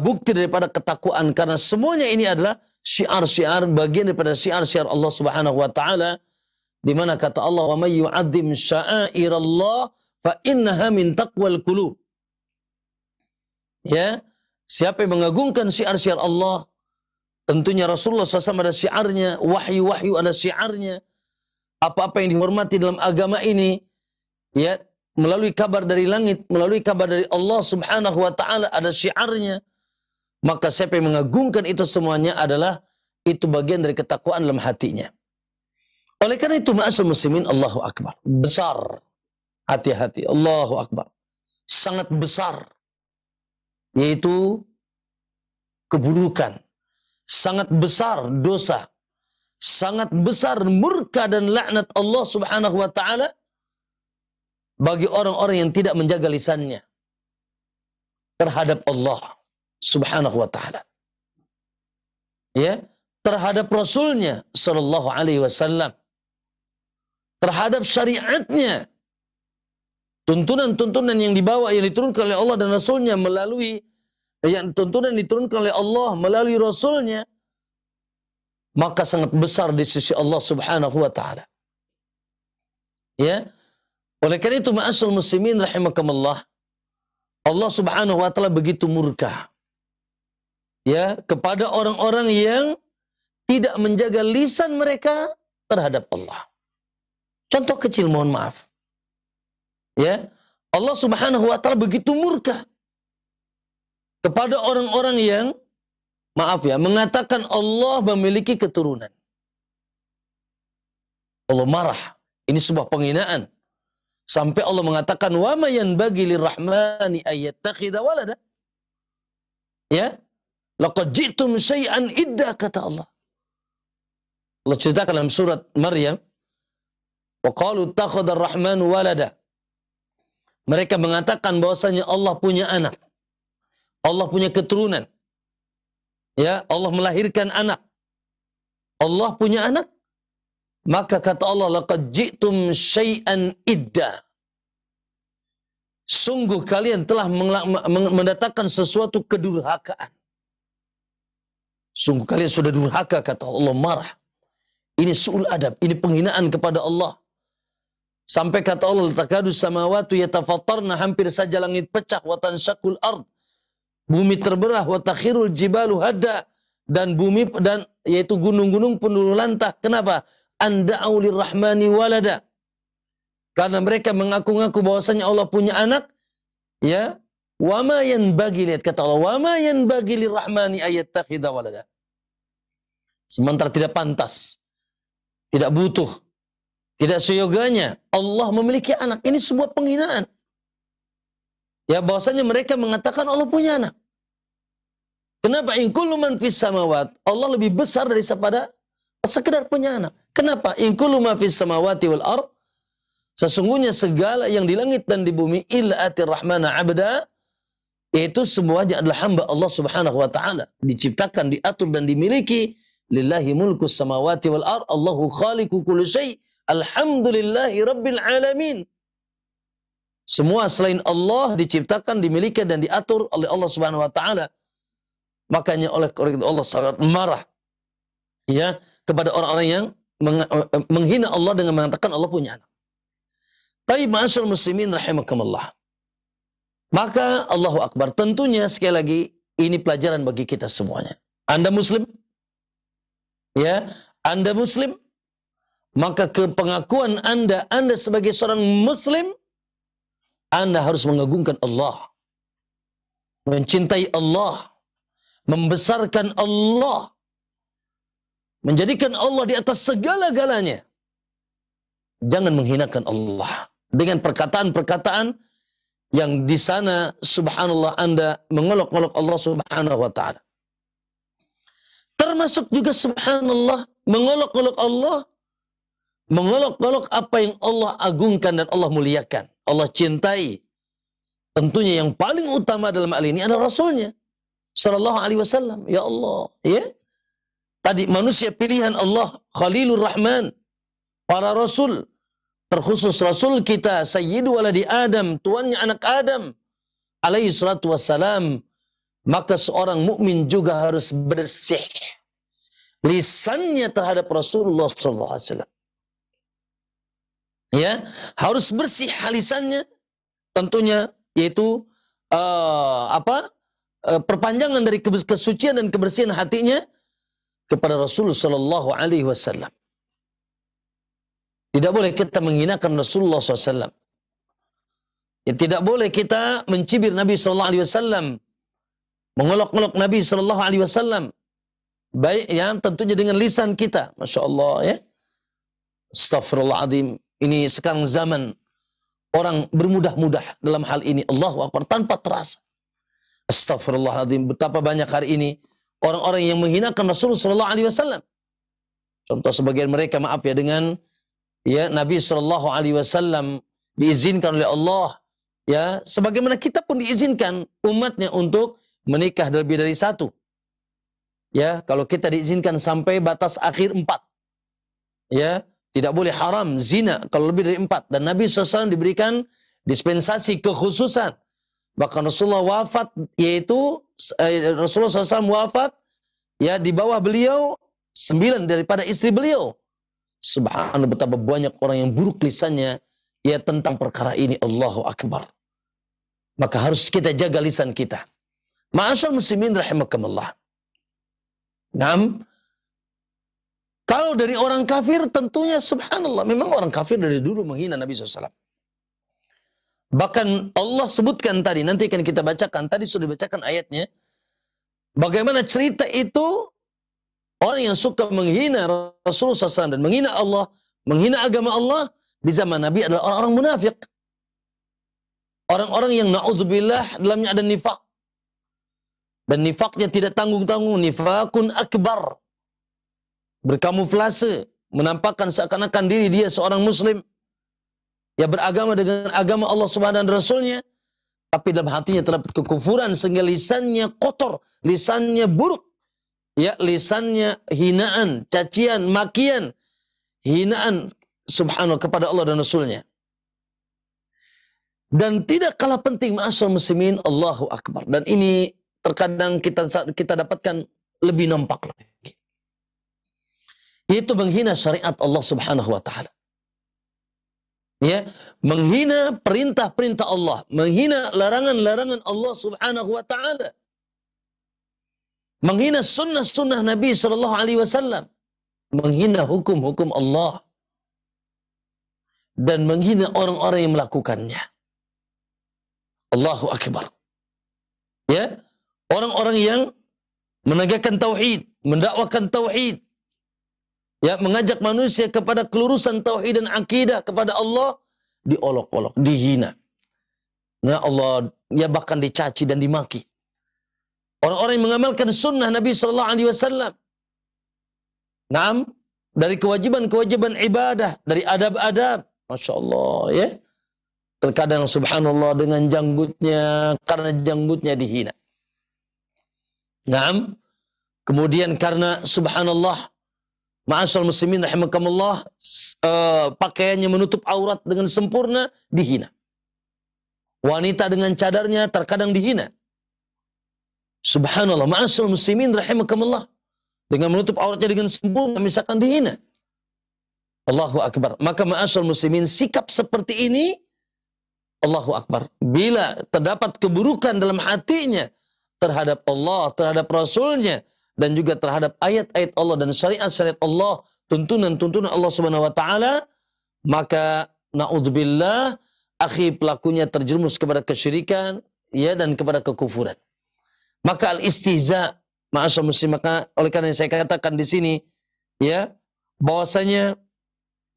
bukti daripada ketakwaan, karena semuanya ini adalah syiar-syiar, bagian daripada syiar-syiar Allah Subhanahu wa taala, di mana kata Allah, "Wa may yu'azzim sya'airallah fa innaha min taqwal qulub." Ya, siapa yang mengagungkan syiar-syiar Allah, tentunya Rasulullah SAW ada syiarnya, wahyu-wahyu ada syiarnya, apa-apa yang dihormati dalam agama ini, ya, melalui kabar dari langit, melalui kabar dari Allah Subhanahu wa taala ada syiarnya. Maka siapa yang mengagungkan itu semuanya adalah itu bagian dari ketakwaan dalam hatinya. Oleh karena itu, ma'asyiral muslimin, Allahu Akbar. Besar. Hati-hati. Allahu Akbar. Sangat besar. Yaitu keburukan. Sangat besar dosa. Sangat besar murka dan laknat Allah Subhanahu wa taala bagi orang-orang yang tidak menjaga lisannya terhadap Allah Subhanahu wa taala. Ya, terhadap Rasulnya sallallahu alaihi wasallam. Terhadap syariatnya. Tuntunan-tuntunan yang dibawa, yang diturunkan oleh Allah dan Rasulnya melalui, yang tuntunan diturunkan oleh Allah melalui Rasulnya, maka sangat besar di sisi Allah Subhanahu wa taala. Ya. Oleh karena itu, ma'asyiral muslimin rahimakumullah, Allah Subhanahu wa taala begitu murka, ya, kepada orang-orang yang tidak menjaga lisan mereka terhadap Allah. Contoh kecil, mohon maaf. Ya, Allah Subhanahu wa taala begitu murka kepada orang-orang yang, maaf ya, mengatakan Allah memiliki keturunan. Allah marah. Ini sebuah penghinaan. Sampai Allah mengatakan, "Wa ma yanbaghi lirrahmani ayyattakhidha walada." Ya, laqad ji'tum syai'an idda, kata Allah. Allah ceritakan dalam surat Maryam, "Wa qalu ittakhadha ar-rahmanu walada." Mereka mengatakan bahwasanya Allah punya anak. Allah punya keturunan. Ya, Allah melahirkan anak. Allah punya anak. Maka kata Allah, "Laqad ji'tum syai'an idda." Sungguh kalian telah mendatangkan sesuatu kedurhakaan. Sungguh kalian sudah durhaka, kata Allah. Allah marah. Ini su'ul adab, ini penghinaan kepada Allah. Sampai kata Allah, "Takadu samawati yatafattarna," hampir saja langit pecah, wa tanshaqqul ard, bumi terbelah, wa takhirul jibalu hadda, dan bumi dan yaitu gunung-gunung pun luluh lantah. Kenapa? Anda'u lirrahmani walada. Karena mereka mengaku-ngaku bahwasanya Allah punya anak, ya. Wa ma yanbaghi, lihat kata Allah, "Wa ma yanbaghi lirrahmani ayyattakhidha walada." Sementara tidak pantas, tidak butuh, tidak seyoganya Allah memiliki anak. Ini sebuah penghinaan. Ya, bahwasanya mereka mengatakan Allah punya anak. Kenapa? In kullu man fis samawat, Allah lebih besar daripada sekedar punya anak. Kenapa? In kullu ma fis samawati wal ard, sesungguhnya segala yang di langit dan di bumi, illa atir rahmana abda, itu semuanya adalah hamba Allah Subhanahu wa taala, diciptakan, diatur dan dimiliki. Lillahi mulkus samawati wal ard, Allahu khaliqu kulli syai', alhamdulillahi rabbil alamin. Semua selain Allah diciptakan, dimiliki dan diatur oleh Allah Subhanahu wa taala. Makanya oleh Allah sangat marah, ya, kepada orang-orang yang menghina Allah dengan mengatakan Allah punya anak. Tapi ma'asyiral muslimin rahimakumullah. Maka Allahu Akbar, tentunya sekali lagi ini pelajaran bagi kita semuanya. Anda muslim? Ya, Anda muslim? Maka ke pengakuan Anda sebagai seorang muslim, Anda harus mengagungkan Allah, mencintai Allah, membesarkan Allah, menjadikan Allah di atas segala-galanya. Jangan menghinakan Allah dengan perkataan-perkataan yang di sana subhanallah Anda mengolok-olok Allah Subhanahu wa taala. Termasuk juga subhanallah mengolok-olok Allah, mengolok-olok apa yang Allah agungkan dan Allah muliakan, Allah cintai. Tentunya yang paling utama dalam hal ini adalah Rasulnya sallallahu alaihi wasallam. Ya Allah, ya. Tadi manusia pilihan Allah, Khalilur Rahman, para rasul, terkhusus Rasul kita Sayyidu waladi Adam, tuannya anak Adam alaihi salatu wassalam. Maka seorang mukmin juga harus bersih lisannya terhadap Rasulullah sallallahu alaihi wasallam. Ya, harus bersih lisannya tentunya, yaitu perpanjangan dari kesucian dan kebersihan hatinya kepada Rasul sallallahu alaihi wasallam. Tidak boleh kita menghinakan Rasulullah SAW. Ya, tidak boleh kita mencibir Nabi sallallahu alaihi wasallam, mengolok-olok Nabi sallallahu alaihi wasallam. Baik ya, tentunya dengan lisan kita. Masya Allah ya. Astaghfirullahaladzim. Ini sekarang zaman orang bermudah-mudah dalam hal ini. Allahu Akbar, tanpa terasa. Astaghfirullahaladzim. Betapa banyak hari ini orang-orang yang menghinakan Rasulullah sallallahu alaihi wasallam. Contoh sebagian mereka, maaf ya, dengan ya Nabi sallallahu alaihi wasallam diizinkan oleh Allah, ya sebagaimana kita pun diizinkan umatnya untuk menikah lebih dari satu. Ya, kalau kita diizinkan sampai batas akhir 4. Ya, tidak boleh haram zina kalau lebih dari 4. Dan Nabi SAW diberikan dispensasi kekhususan. Bahkan Rasulullah wafat, yaitu Rasulullah SAW wafat, ya di bawah beliau 9 daripada istri beliau. Subhanallah, betapa banyak orang yang buruk lisannya ya tentang perkara ini. Allahu Akbar. Maka harus kita jaga lisan kita. Ma'asyar muslimin rahimakumullah. Kalau dari orang kafir tentunya subhanallah, memang orang kafir dari dulu menghina Nabi SAW. Bahkan Allah sebutkan tadi, nanti akan kita bacakan, tadi sudah dibacakan ayatnya, bagaimana cerita itu orang yang suka menghina Rasulullah SAW dan menghina Allah, menghina agama Allah di zaman Nabi adalah orang-orang munafik. Orang-orang yang na'udzubillah dalamnya ada nifak. Dan nifaknya tidak tanggung-tanggung, nifakun akbar. Berkamuflase, menampakkan seakan-akan diri dia seorang muslim. Ya beragama dengan agama Allah Subhanahu wa Rasulnya, tapi dalam hatinya terdapat kekufuran sehingga lisannya kotor, lisannya buruk. Ya, lisannya hinaan, cacian, makian, hinaan subhanallah kepada Allah dan Rasulnya. Dan tidak kalah penting ma'asyar muslimin, Allahu Akbar. Dan ini terkadang kita dapatkan lebih nampak lagi. Yaitu menghina syariat Allah Subhanahu wa taala. Ya, menghina perintah-perintah Allah, menghina larangan-larangan Allah Subhanahu wa taala. Menghina sunnah-sunnah Nabi sallallahu alaihi wasallam, menghina hukum-hukum Allah, dan menghina orang-orang yang melakukannya. Allahu Akbar. Ya, orang-orang yang menegakkan tauhid, mendakwakan tauhid, ya, mengajak manusia kepada kelurusan tauhid dan akidah kepada Allah, diolok-olok, dihina. Ya Allah, ya bahkan dicaci dan dimaki. Orang-orang yang mengamalkan sunnah Nabi sallallahu alaihi wasallam. Naam, dari kewajiban-kewajiban ibadah, dari adab-adab, Masya Allah, ya. Terkadang subhanallah dengan janggutnya, karena janggutnya dihina. Naam, kemudian karena subhanallah, ma'asyal muslimin rahimakumullah, pakaiannya menutup aurat dengan sempurna, dihina. Wanita dengan cadarnya terkadang dihina. Subhanallah, ma'asyal muslimin rahimakumullah, dengan menutup auratnya dengan sempurna misalkan dihina. Allahu Akbar. Maka ma'asyal muslimin, sikap seperti ini, Allahu Akbar, bila terdapat keburukan dalam hatinya terhadap Allah, terhadap Rasulnya, dan juga terhadap ayat-ayat Allah dan syariat-syariat Allah, tuntunan-tuntunan Allah Subhanahu wa taala, maka naudzubillah, akhi pelakunya terjerumus kepada kesyirikan, ya, dan kepada kekufuran. Maka al-istihza, ma'asyar muslim, maka oleh karena saya katakan di sini, ya, bahwasanya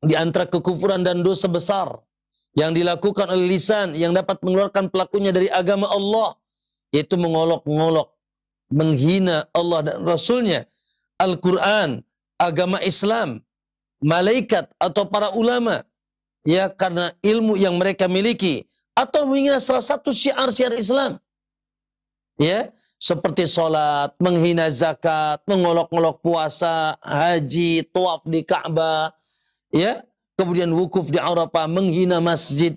di antara kekufuran dan dosa besar yang dilakukan oleh lisan yang dapat mengeluarkan pelakunya dari agama Allah, yaitu mengolok-ngolok, menghina Allah dan Rasulnya, Al-Quran, agama Islam, malaikat atau para ulama, ya, karena ilmu yang mereka miliki atau menghina salah satu syiar-syiar Islam. Ya, seperti sholat, menghina zakat, mengolok-olok puasa, haji, tawaf di Ka'bah, ya, kemudian wukuf di Arafah, menghina masjid,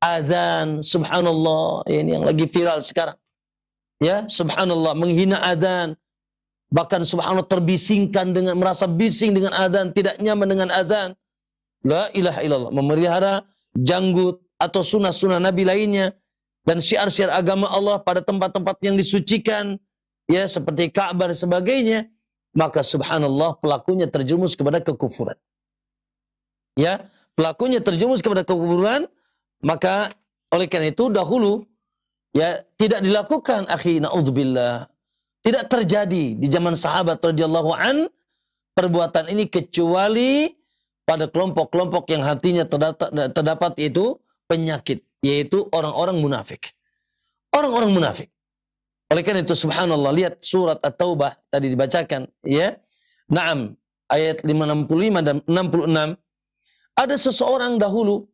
azan, subhanallah, ini yang lagi viral sekarang. Ya, subhanallah, menghina azan, bahkan subhanallah terbisingkan dengan merasa bising dengan azan, tidak nyaman dengan azan. La ilaha illallah, memelihara janggut atau sunnah-sunnah Nabi lainnya dan syiar-syiar agama Allah pada tempat-tempat yang disucikan, ya seperti Ka'bah dan sebagainya, maka subhanallah pelakunya terjerumus kepada kekufuran. Ya, pelakunya terjerumus kepada kekufuran, maka oleh karena itu dahulu ya tidak dilakukan, akhi, naudzubillah. Tidak terjadi di zaman sahabat radhiyallahu an perbuatan ini kecuali pada kelompok-kelompok yang hatinya terdapat yaitu penyakit, yaitu orang-orang munafik. Orang-orang munafik. Oleh karena itu subhanallah, lihat surat At-Taubah tadi dibacakan, ya. Naam, ayat 565 dan 66. Ada seseorang dahulu,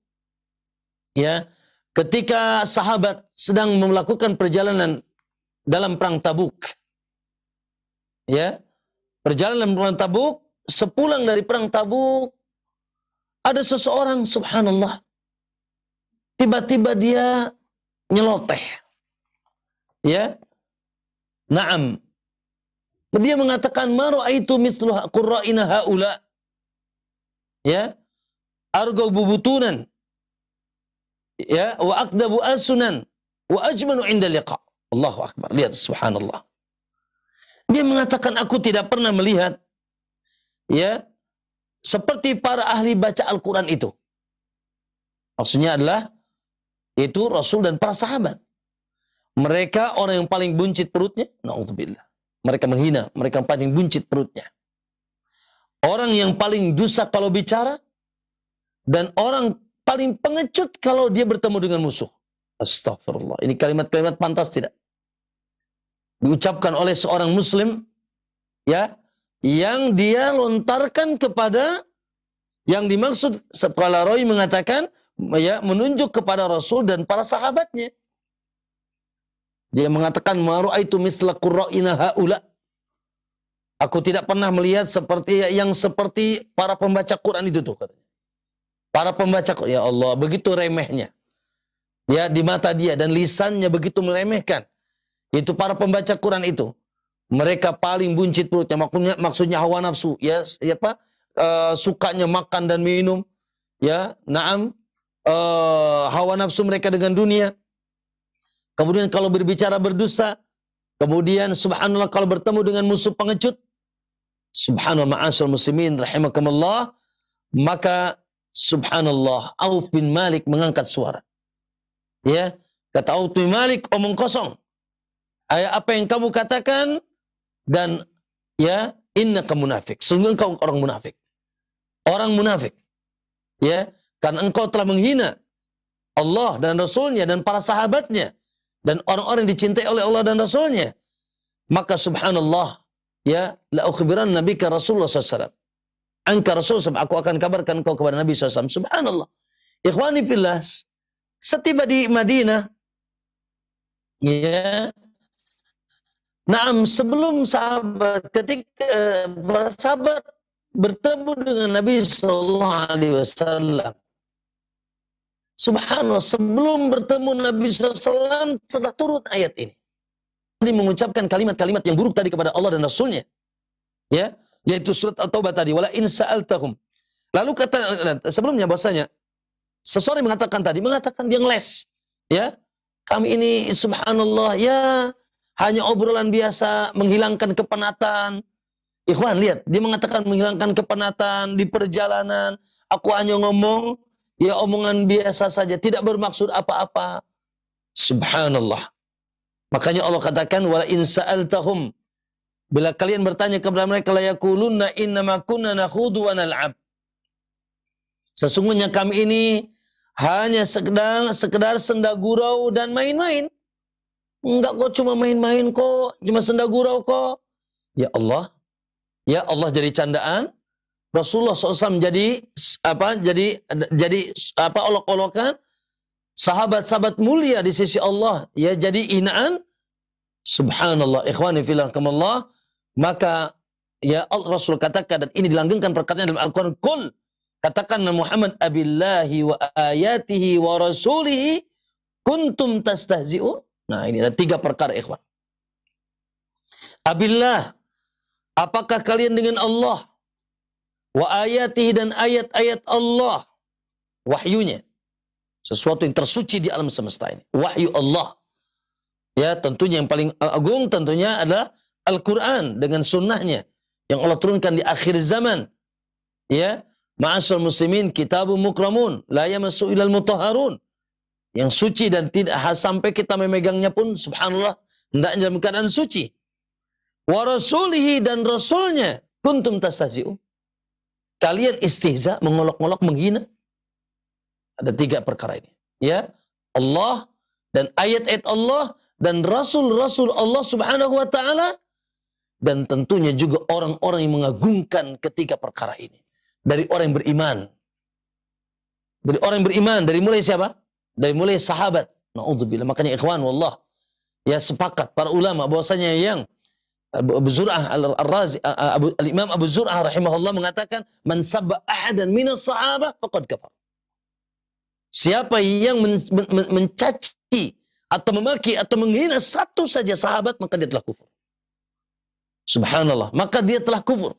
ya, ketika sahabat sedang melakukan perjalanan dalam perang Tabuk. Ya. Perjalanan perang Tabuk, sepulang dari perang Tabuk ada seseorang subhanallah tiba-tiba dia nyeloteh. Ya. Naam. Dia mengatakan ma ra'aitu mislu qurra'ina haula. Ya. Argau bubutunan. Ya, wa aqdabu alsunan wa ajmanu inda liqa. Allahu akbar. Lihat subhanallah. Dia mengatakan aku tidak pernah melihat, ya, seperti para ahli baca Al-Quran itu. Maksudnya adalah itu Rasul dan para sahabat. Mereka orang yang paling buncit perutnya, na'udzubillah. Mereka menghina, mereka yang paling buncit perutnya. Orang yang paling dosa kalau bicara, dan orang paling pengecut kalau dia bertemu dengan musuh. Astagfirullah. Ini kalimat-kalimat pantas tidak? Diucapkan oleh seorang muslim, ya, yang dia lontarkan kepada yang dimaksud kepala Roy mengatakan, ya, menunjuk kepada Rasul dan para sahabatnya. Dia mengatakan ma ra'aitu misla qurra'ina haula. Aku tidak pernah melihat seperti yang seperti para pembaca Quran itu tuh, katanya. Para pembaca, ya Allah, begitu remehnya. Ya, di mata dia dan lisannya begitu meremehkan. Itu para pembaca Quran itu. Mereka paling buncit perutnya, maksudnya hawa nafsu, ya, apa? Sukanya makan dan minum, ya, naam, hawa nafsu mereka dengan dunia. Kemudian kalau berbicara berdusta, kemudian subhanallah kalau bertemu dengan musuh pengecut, subhanallah ma'asyal muslimin rahimakumullah, maka subhanallah Auf bin Malik mengangkat suara. Ya, kata Auf bin Malik, omong kosong. Apa yang kamu katakan dan ya innaka munafik. Sungguh engkau orang munafik. Orang munafik. Ya, karena engkau telah menghina Allah dan Rasulnya dan para sahabatnya dan orang-orang yang dicintai oleh Allah dan Rasulnya. Maka subhanallah, ya, la ukhbiran nabika Rasulullah SAW. Angka Rasul SAW, aku akan kabarkan engkau kepada Nabi SAW. Subhanallah. Ikhwani fillah, setiba di Madinah, ya, naam, sebelum sahabat, ketika para sahabat bertemu dengan Nabi SAW, subhanallah, sebelum bertemu Nabi SAW, telah turun ayat ini. Ini mengucapkan kalimat-kalimat yang buruk tadi kepada Allah dan Rasulnya. Ya, yaitu surat At-Taubah tadi, wala in sa'altahum. Lalu kata sebelumnya bahasanya seseorang mengatakan dia ngeles. Ya, kami ini subhanallah, ya, hanya obrolan biasa, menghilangkan kepenatan. Ikhwan, lihat, dia mengatakan menghilangkan kepenatan di perjalanan. Aku hanya ngomong, ya omongan biasa saja, tidak bermaksud apa-apa. Subhanallah. Makanya Allah katakan, wala in sa'altahum. Bila kalian bertanya kepada mereka, la yaqulunna innama kunna nakhudu wa nal'ab. Sesungguhnya kami ini hanya sekedar senda gurau dan main-main. Enggak kok, cuma main-main kok, cuma senda gurau kok. Ya Allah jadi candaan. Rasulullah SAW jadi olok-olokan. sahabat-sahabat mulia di sisi Allah ya jadi hinaan, subhanallah ikhwani fillah kamallah, maka ya Allah Rasul katakan, dan ini dilanggengkan perkataan dalam Al-Quran, qul, katakan Muhammad, abillahi wa ayatihi wa rasulihi kuntum tastahzi'un. Nah ini ada 3 perkara ikhwan. Abillah, apakah kalian dengan Allah, wa ayatihi, dan ayat-ayat Allah, wahyunya, sesuatu yang tersuci di alam semesta ini, wahyu Allah. Ya tentunya yang paling agung tentunya adalah Al-Quran dengan sunnahnya yang Allah turunkan di akhir zaman. Ya, ma'asyal muslimin kitabun mukramun la yamassu ilal mutahharun, yang suci dan tidak sampai kita memegangnya pun subhanallah hendaknya dalam keadaan suci. Wa rasulihi, dan rasulnya, kuntum tastahzi'un, kalian istihza, mengolok-olok, menghina. Ada 3 perkara ini ya, Allah dan ayat-ayat Allah dan rasul-rasul Allah subhanahu wa ta'ala, dan tentunya juga orang-orang yang mengagungkan ketiga perkara ini dari orang yang beriman. Dari orang yang beriman, dari mulai siapa? Dari mulai sahabat. Na'udzubillah. Makanya ikhwan wallah ya sepakat para ulama bahwasanya yang Abu Zur'ah al-Razi, al-Imam Abu Zur'ah rahimahullah mengatakan, man sabba ahadan minas sahabah faqad kafar. Siapa yang mencaci atau memaki atau menghina satu saja sahabat, maka dia telah kufur. Subhanallah, maka dia telah kufur.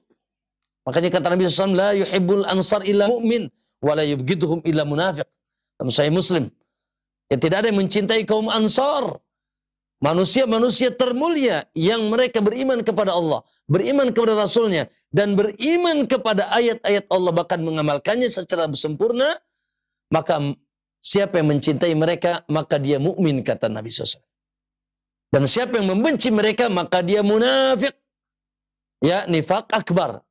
Makanya kata Nabi SAW, la yuhibbul ansar illa mu'min, wa la yubgidhum illa munafiq. Dalam Sahih Muslim, ya tidak ada yang mencintai kaum Ansar, manusia-manusia termulia yang mereka beriman kepada Allah, beriman kepada Rasulnya, dan beriman kepada ayat-ayat Allah, bahkan mengamalkannya secara sempurna, maka siapa yang mencintai mereka, maka dia mukmin, kata Nabi SAW. Dan siapa yang membenci mereka, maka dia munafik. Ya, nifak akbar.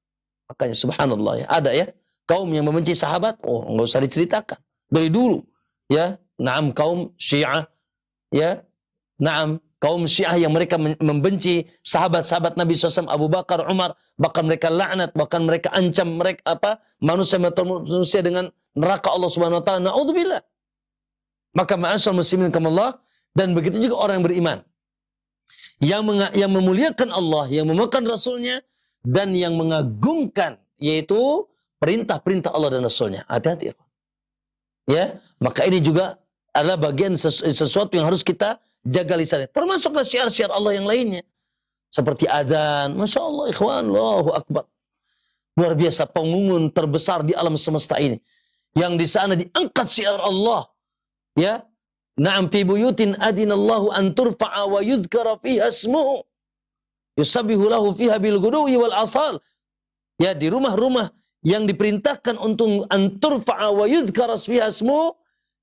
Makanya subhanallah ya, ada ya kaum yang membenci sahabat, oh nggak usah diceritakan dari dulu. Ya, naam kaum Syiah, ya, naam kaum Syiah yang mereka membenci sahabat-sahabat Nabi SAW, Abu Bakar, Umar, bahkan mereka laknat, bahkan mereka ancam mereka manusia dengan neraka Allah Subhanahu wa taala. Naudzubillah. Maka ma'asyal muslimin kamallah, dan begitu juga orang yang beriman, yang memuliakan Allah, yang memakan Rasulnya, dan yang mengagungkan yaitu perintah-perintah Allah dan Rasulnya. Hati-hati ya. Maka ini juga adalah bagian sesuatu yang harus kita jaga lisannya. Termasuklah syiar-syiar Allah yang lainnya, seperti azan. Masya Allah ikhwan, Allahu Akbar. Luar biasa, pengumuman terbesar di alam semesta ini, yang di sana diangkat syiar Allah. Ya, na'am fi buyutin adinallahu an turfa'a wa yudhkara fiha ismuhu yusabbihu lahu fiha bil ghudwi wal asal. Ya, di rumah-rumah yang diperintahkan untuk an turfa'a wa yudhkara fiha ismuhu,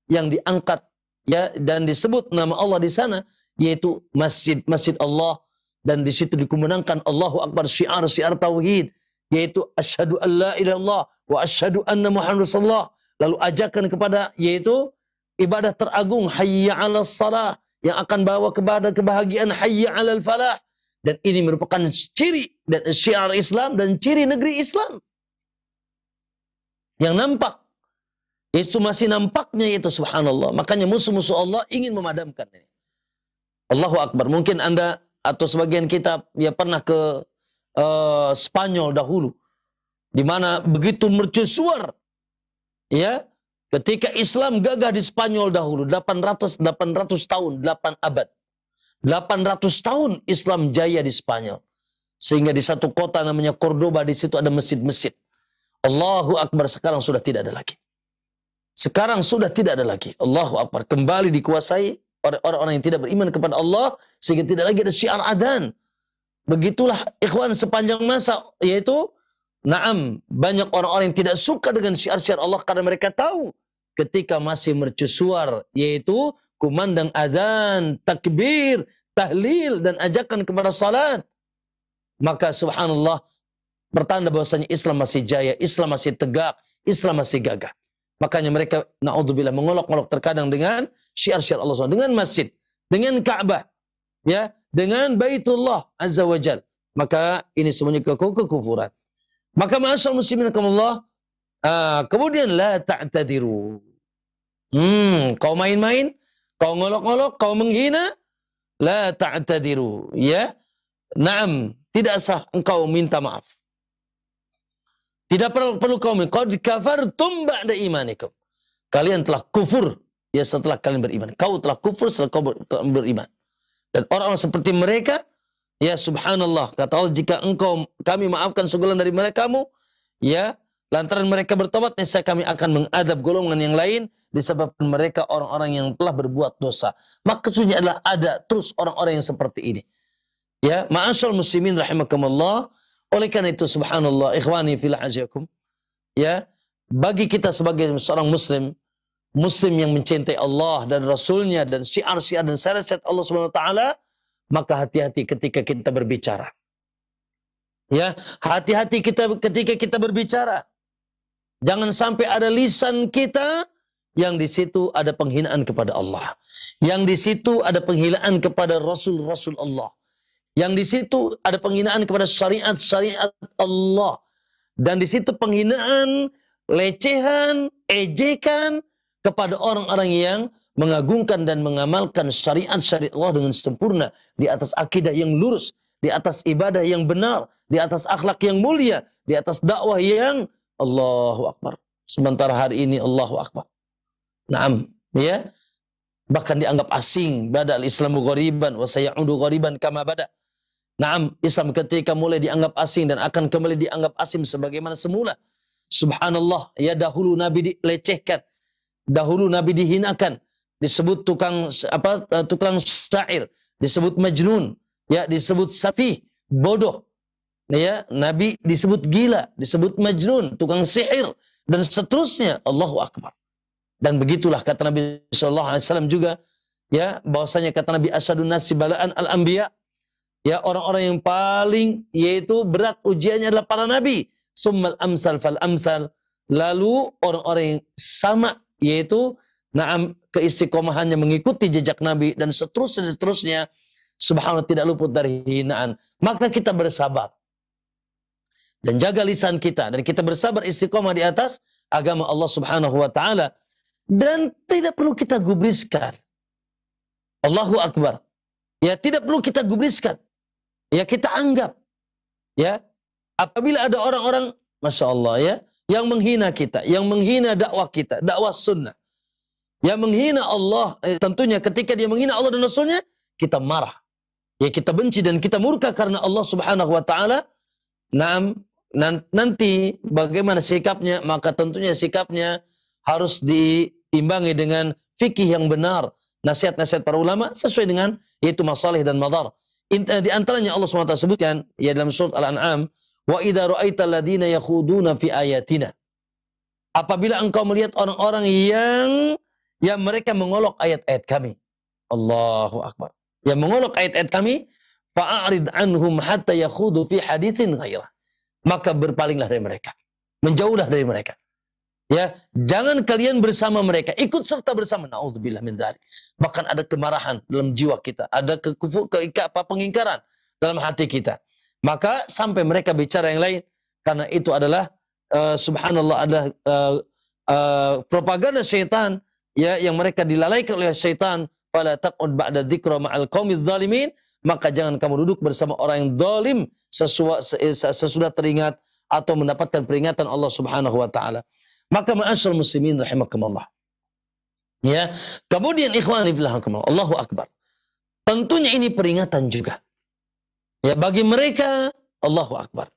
yang diangkat ya dan disebut nama Allah di sana, yaitu masjid Allah, dan di situ dikumandangkan Allahu Akbar, syiar-syiar tauhid, yaitu asyhadu an la ilaha illallah wa asyhadu anna Muhammadar Rasulullah. Lalu ajakan kepada yaitu ibadah teragung, hayya 'alas shalah, yang akan bawa kepada kebahagiaan, hayya 'alal falah. Dan ini merupakan ciri dan syiar Islam dan ciri negeri Islam yang nampak. Itu masih nampaknya itu, subhanallah. Makanya musuh-musuh Allah ingin memadamkan ini. Allahu Akbar. Mungkin Anda atau sebagian kita ya pernah ke Spanyol dahulu, di mana begitu mercusuar ya ketika Islam gagah di Spanyol dahulu, 800 tahun, 8 abad. 800 tahun Islam jaya di Spanyol. Sehingga di satu kota namanya Cordoba, di situ ada masjid-masjid. Allahu Akbar, sekarang sudah tidak ada lagi. Sekarang sudah tidak ada lagi. Allahu Akbar, kembali dikuasai oleh orang-orang yang tidak beriman kepada Allah, sehingga tidak lagi ada syiar adzan. Begitulah ikhwan sepanjang masa, yaitu naam, banyak orang-orang yang tidak suka dengan syiar-syiar Allah karena mereka tahu ketika masih mercusuar, yaitu kumandang adzan, takbir, tahlil, dan ajakan kepada salat, maka subhanallah bertanda bahwasanya Islam masih jaya, Islam masih tegak, Islam masih gagah. Makanya mereka naudzubillah mengolok-olok terkadang dengan syiar-syiar Allah SWT, dengan masjid, dengan Ka'bah, ya, dengan Baitullah Azza wa Jal. Maka ini semuanya kekufuran. Maka ma'asyal muslimin rahimakumullah, kemudian la ta'tadiru. Kau main-main, kau ngolok-ngolok, kau menghina, la ta'tadiru. Ya, na'am, tidak sah engkau minta maaf. Tidak perlu kau minta. Qad kafartum ba'da imanikum. Kalian telah kufur ya setelah kalian beriman. Kau telah kufur setelah kau beriman. Dan orang-orang seperti mereka, ya subhanallah, kata Allah, jika kami maafkan segala dari mereka kamu, ya, lantaran mereka bertobat, niscaya kami akan mengadab golongan yang lain disebabkan mereka orang-orang yang telah berbuat dosa. Maksudnya adalah ada terus orang-orang yang seperti ini. Ya, ma'asyal muslimin rahimakumullah. Oleh karena itu subhanallah, ikhwani fil aziyakum, ya, bagi kita sebagai seorang muslim yang mencintai Allah dan Rasulnya dan syiar-syiar dan syariat Allah Subhanahu wa taala, maka hati-hati ketika kita berbicara. Ya, hati-hati ketika kita berbicara. Jangan sampai ada lisan kita yang di situ ada penghinaan kepada Allah. Yang di situ ada penghinaan kepada Rasul-Rasul Allah. Yang di situ ada penghinaan kepada syariat-syariat Allah. Dan di situ penghinaan, lecehan, ejekan kepada orang-orang yang mengagungkan dan mengamalkan syariat-syariat Allah dengan sempurna di atas akidah yang lurus, di atas ibadah yang benar, di atas akhlak yang mulia, di atas dakwah yang Allahu Akbar. Sementara hari ini Allahu Akbar. Naam, ya. Bahkan dianggap asing, badal Islamu ghariban wa sayaudu ghariban kama bada. Naam, Islam ketika mulai dianggap asing dan akan kembali dianggap asing sebagaimana semula. Subhanallah, ya, dahulu Nabi dilecehkan, dahulu Nabi dihinakan, disebut tukang syair, disebut majnun, ya, disebut safih, bodoh. Ya, Nabi disebut gila, disebut majnun, tukang sihir dan seterusnya. Allahu Akbar. Dan begitulah kata Nabi sallallahu alaihi wasallam juga, ya, bahwasanya kata Nabi asyadun nasi balaan al-anbiya. Ya, orang-orang yang paling yaitu berat ujiannya adalah para nabi. Summal amsal fal amsal. Lalu orang-orang yang sama yaitu na'am keistiqomahannya mengikuti jejak nabi dan seterusnya. Subhanallah, tidak luput dari hinaan. Maka kita bersabar dan jaga lisan kita, dan kita bersabar istiqomah di atas agama Allah Subhanahu wa taala, dan tidak perlu kita gubriskan. Allahu Akbar. Ya, tidak perlu kita gubriskan. Ya, kita anggap, ya, apabila ada orang-orang, masya Allah, ya, yang menghina kita, yang menghina dakwah kita, dakwah sunnah, yang menghina Allah, tentunya ketika dia menghina Allah dan Rasulnya, kita marah, ya, kita benci dan kita murka karena Allah Subhanahu wa taala. Nanti bagaimana sikapnya? Maka tentunya sikapnya harus diimbangi dengan fikih yang benar, nasihat-nasihat para ulama sesuai dengan yaitu masalih dan madar. Di antaranya Allah SWT sebutkan ya dalam surat Al-An'am, wa idza ra'aital ladzina yakhuduna fi ayatina. Apabila engkau melihat orang-orang yang mereka mengolok ayat-ayat kami. Allahu Akbar. Yang mengolok ayat-ayat kami, fa'arid anhum hatta yakhudu fi haditsin ghairah. Maka berpalinglah dari mereka. Menjauhlah dari mereka. Ya, jangan kalian bersama mereka, ikut serta bersama. Nauzubillah min dzalik. Bahkan ada kemarahan dalam jiwa kita, ada pengingkaran dalam hati kita. Maka sampai mereka bicara yang lain, karena itu adalah subhanallah adalah propaganda syaitan, ya, yang mereka dilalaikan oleh syaitan. Fala taqud ba'da dzikra ma'al qaumiz zalimin. Maka jangan kamu duduk bersama orang yang zalim sesudah teringat atau mendapatkan peringatan Allah Subhanahu wa taala. Maka ma'asyar muslimin rahimakumullah. Ya, kemudian ikhwani fillah Allahu Akbar. Tentunya ini peringatan juga. Ya, bagi mereka Allahu Akbar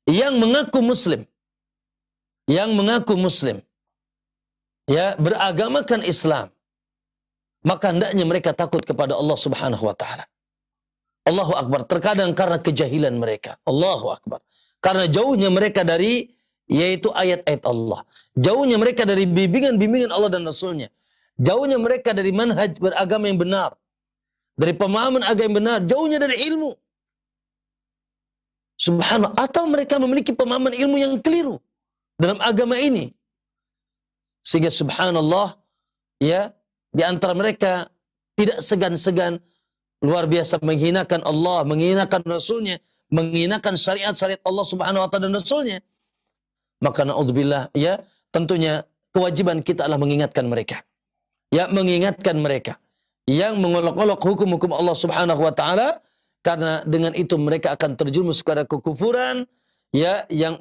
yang mengaku muslim. Yang mengaku muslim. Ya, beragamakan Islam. Maka hendaknya mereka takut kepada Allah Subhanahu wa taala. Allahu Akbar. Terkadang karena kejahilan mereka. Allahu Akbar. Karena jauhnya mereka dari yaitu ayat-ayat Allah. Jauhnya mereka dari bimbingan-bimbingan Allah dan Rasulnya. Jauhnya mereka dari manhaj beragama yang benar. Dari pemahaman agama yang benar. Jauhnya dari ilmu. Subhanallah. Atau mereka memiliki pemahaman ilmu yang keliru dalam agama ini. Sehingga subhanallah, ya, di antara mereka tidak segan-segan luar biasa menghinakan Allah, menghinakan Rasulnya, menghinakan syariat-syariat Allah Subhanahu wa taala dan Rasulnya. Maka naudzubillah, ya, tentunya kewajiban kita adalah mengingatkan mereka. ya mengingatkan mereka yang mengolok-olok hukum-hukum Allah Subhanahu wa taala, karena dengan itu mereka akan terjerumus kepada kekufuran ya yang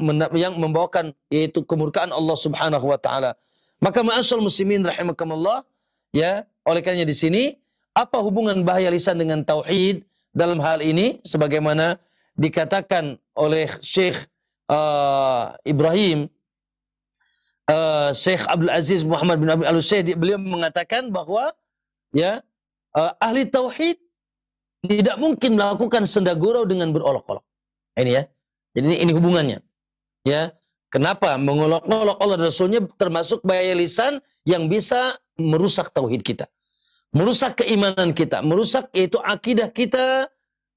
membawakan yaitu kemurkaan Allah Subhanahu wa taala. Maka ma'asyiral muslimin rahimakumullah, ya, oleh karenanya di sini apa hubungan bahaya lisan dengan tauhid dalam hal ini sebagaimana dikatakan oleh Syekh Ibrahim Syekh Abdul Aziz Muhammad bin Abdul Al-Syekh, beliau mengatakan bahwa ya ahli tauhid tidak mungkin melakukan senda gurau dengan berolok-olok. Ini ya. Jadi ini hubungannya. Ya. Kenapa mengolok-olok Allah dan Rasulnya termasuk bahaya lisan yang bisa merusak tauhid kita, merusak keimanan kita, merusak yaitu akidah kita,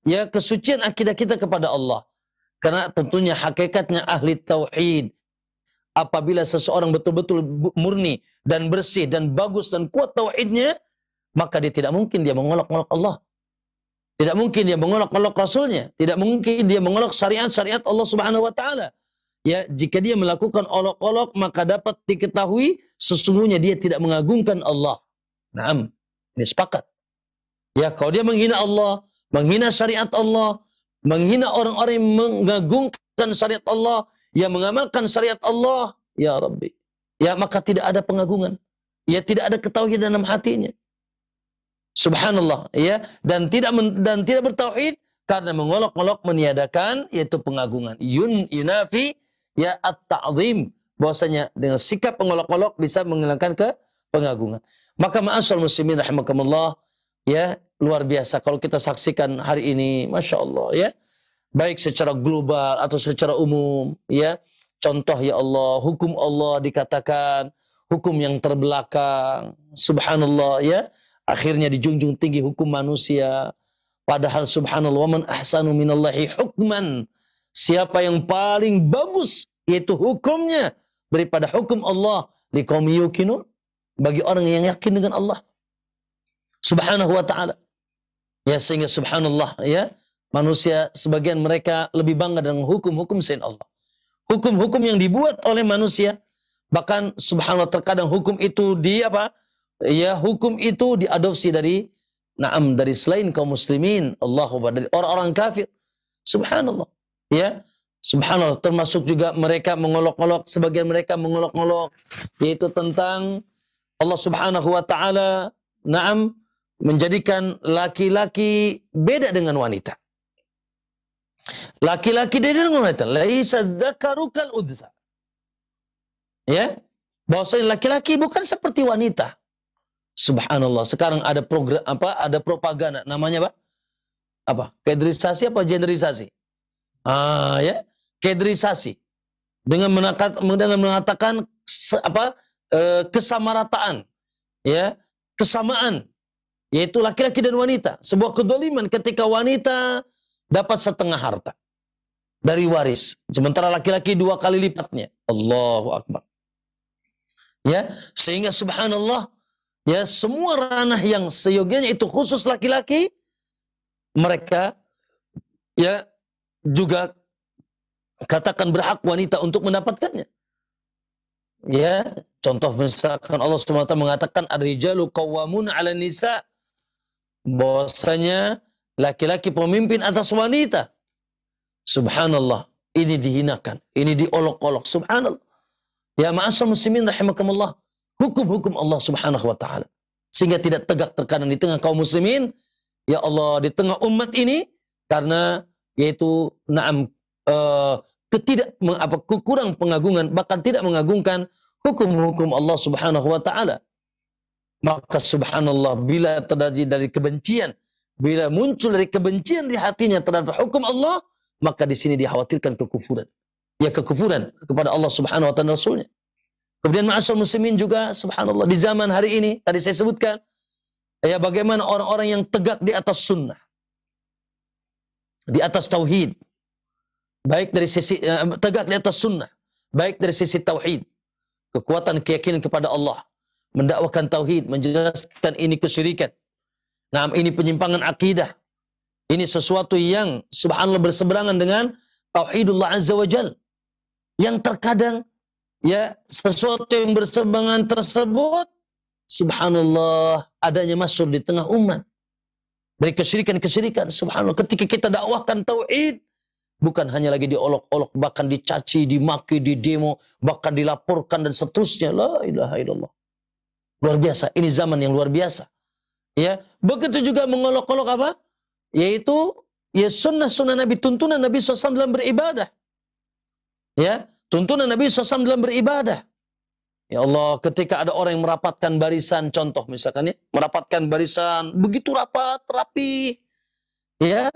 ya, kesucian akidah kita kepada Allah. Karena tentunya hakikatnya ahli tauhid, apabila seseorang betul-betul murni dan bersih dan bagus dan kuat tauhidnya, maka dia tidak mungkin dia mengolok-olok Allah. Tidak mungkin dia mengolok-olok Rasulnya. Tidak mungkin dia mengolok syariat-syariat Allah Subhanahu wa taala. Ya, jika dia melakukan olok-olok, maka dapat diketahui sesungguhnya dia tidak mengagungkan Allah. Naam, ini sepakat. Ya, kalau dia menghina Allah, menghina syariat Allah, menghina orang-orang yang mengagungkan syariat Allah, yang mengamalkan syariat Allah, ya Rabbi, ya, maka tidak ada pengagungan. Ya, tidak ada ketauhidan dalam hatinya. Subhanallah, ya, dan tidak bertauhid karena mengolok-olok meniadakan yaitu pengagungan. Yunafi ya at-ta'zim, bahwasanya dengan sikap mengolok-olok bisa menghilangkan ke pengagungan. Maka ma'asyiral muslimin rahimakumullah, ya, luar biasa kalau kita saksikan hari ini, Masya Allah, ya, baik secara global atau secara umum, ya, contoh ya Allah, hukum Allah dikatakan hukum yang terbelakang, subhanallah, ya, akhirnya dijunjung tinggi hukum manusia, padahal subhanallah, man ahsanu minallahi hukman, siapa yang paling bagus yaitu hukumnya daripada hukum Allah, liqaumi yuqinun, bagi orang yang yakin dengan Allah Subhanahu wa taala. Ya, sehingga subhanallah, ya, manusia sebagian mereka lebih bangga dengan hukum-hukum selain Allah. Hukum-hukum yang dibuat oleh manusia, bahkan subhanallah terkadang hukum itu ya, hukum itu diadopsi dari dari selain kaum muslimin, dari orang-orang kafir. Subhanallah. Ya. Subhanallah, termasuk juga mereka mengolok-olok, sebagian mereka mengolok-olok yaitu tentang Allah Subhanahu wa taala, menjadikan laki-laki beda dengan wanita. Laki-laki beda dengan wanita. Laisa dzakaru kal unsa. Ya. Bahwasanya laki-laki bukan seperti wanita. Subhanallah. Sekarang ada program ada propaganda namanya apa? Kaderisasi apa genderisasi? Ya, kaderisasi. Dengan mengatakan kesamarataan, ya, kesamaan, yaitu laki-laki dan wanita. Sebuah kedoliman ketika wanita dapat setengah harta dari waris, sementara laki-laki 2 kali lipatnya. Allahu Akbar. Ya, sehingga subhanallah, ya, semua ranah yang seyogianya itu khusus laki-laki, mereka, ya, juga katakan berhak wanita untuk mendapatkannya. Ya, contoh misalkan Allah SWT mengatakan ar-rijalu qawwamun 'alan nisa, bahwasanya laki-laki pemimpin atas wanita. Subhanallah, ini dihinakan, ini diolok-olok. Subhanallah. Ya, ma'asyiral muslimin rahimakumullah, hukum-hukum Allah Subhanahu wa taala sehingga tidak tegak terkadang di tengah kaum muslimin, ya Allah, di tengah umat ini, karena yaitu kurang pengagungan, bahkan tidak mengagungkan hukum-hukum Allah Subhanahu wa taala. Maka subhanallah, bila terjadi dari kebencian, bila muncul dari kebencian di hatinya terhadap hukum Allah, maka di sini dikhawatirkan kekufuran. Ya, kekufuran kepada Allah Subhanahu wa taala Rasulnya. Kemudian ma'asyiral muslimin juga subhanallah, di zaman hari ini tadi saya sebutkan, ya, bagaimana orang-orang yang tegak di atas sunnah, di atas tauhid, baik dari sisi tegak di atas sunnah, baik dari sisi tauhid, kekuatan keyakinan kepada Allah, mendakwakan tauhid, menjelaskan ini kesyirikan, ini penyimpangan akidah, ini sesuatu yang subhanallah berseberangan dengan tauhidullah azza wa jal, yang terkadang, ya, sesuatu yang berseberangan tersebut subhanallah, adanya masuk di tengah umat dari kesyirikan-kesyirikan. Subhanallah, ketika kita dakwahkan tauhid, bukan hanya lagi diolok-olok, bahkan dicaci, dimaki, didemo, bahkan dilaporkan dan seterusnya. La ilaha illallah. Luar biasa, ini zaman yang luar biasa. Ya, begitu juga mengolok-olok apa? Yaitu ya sunnah-sunnah Nabi, tuntunan Nabi SAW dalam beribadah. Ya, tuntunan Nabi SAW dalam beribadah. Ya Allah, ketika ada orang yang merapatkan barisan, contoh misalkan ya, merapatkan barisan begitu rapat, rapi, ya,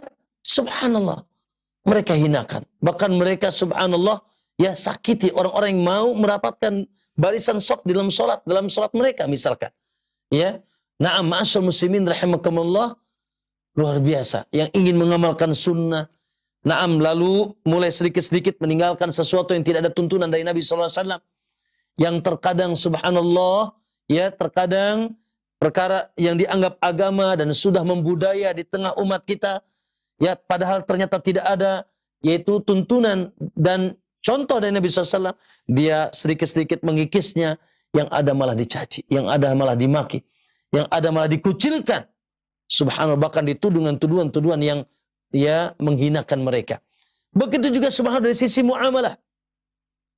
subhanallah, mereka hinakan. Bahkan mereka subhanallah, ya sakiti orang-orang yang mau merapatkan barisan saf dalam sholat mereka misalkan. Ya, na'am ma'asyar muslimin rahimakumullah, luar biasa. Yang ingin mengamalkan sunnah, na'am, lalu mulai sedikit-sedikit meninggalkan sesuatu yang tidak ada tuntunan dari Nabi SAW. Yang terkadang subhanallah, ya terkadang perkara yang dianggap agama dan sudah membudaya di tengah umat kita, ya padahal ternyata tidak ada, yaitu tuntunan dan contoh dari Nabi SAW. Dia sedikit-sedikit mengikisnya, yang ada malah dicaci, yang ada malah dimaki, yang ada malah dikucilkan. Subhanallah, bahkan dituduhan-tuduhan yang ya menghinakan mereka. Begitu juga subhanallah dari sisi muamalah.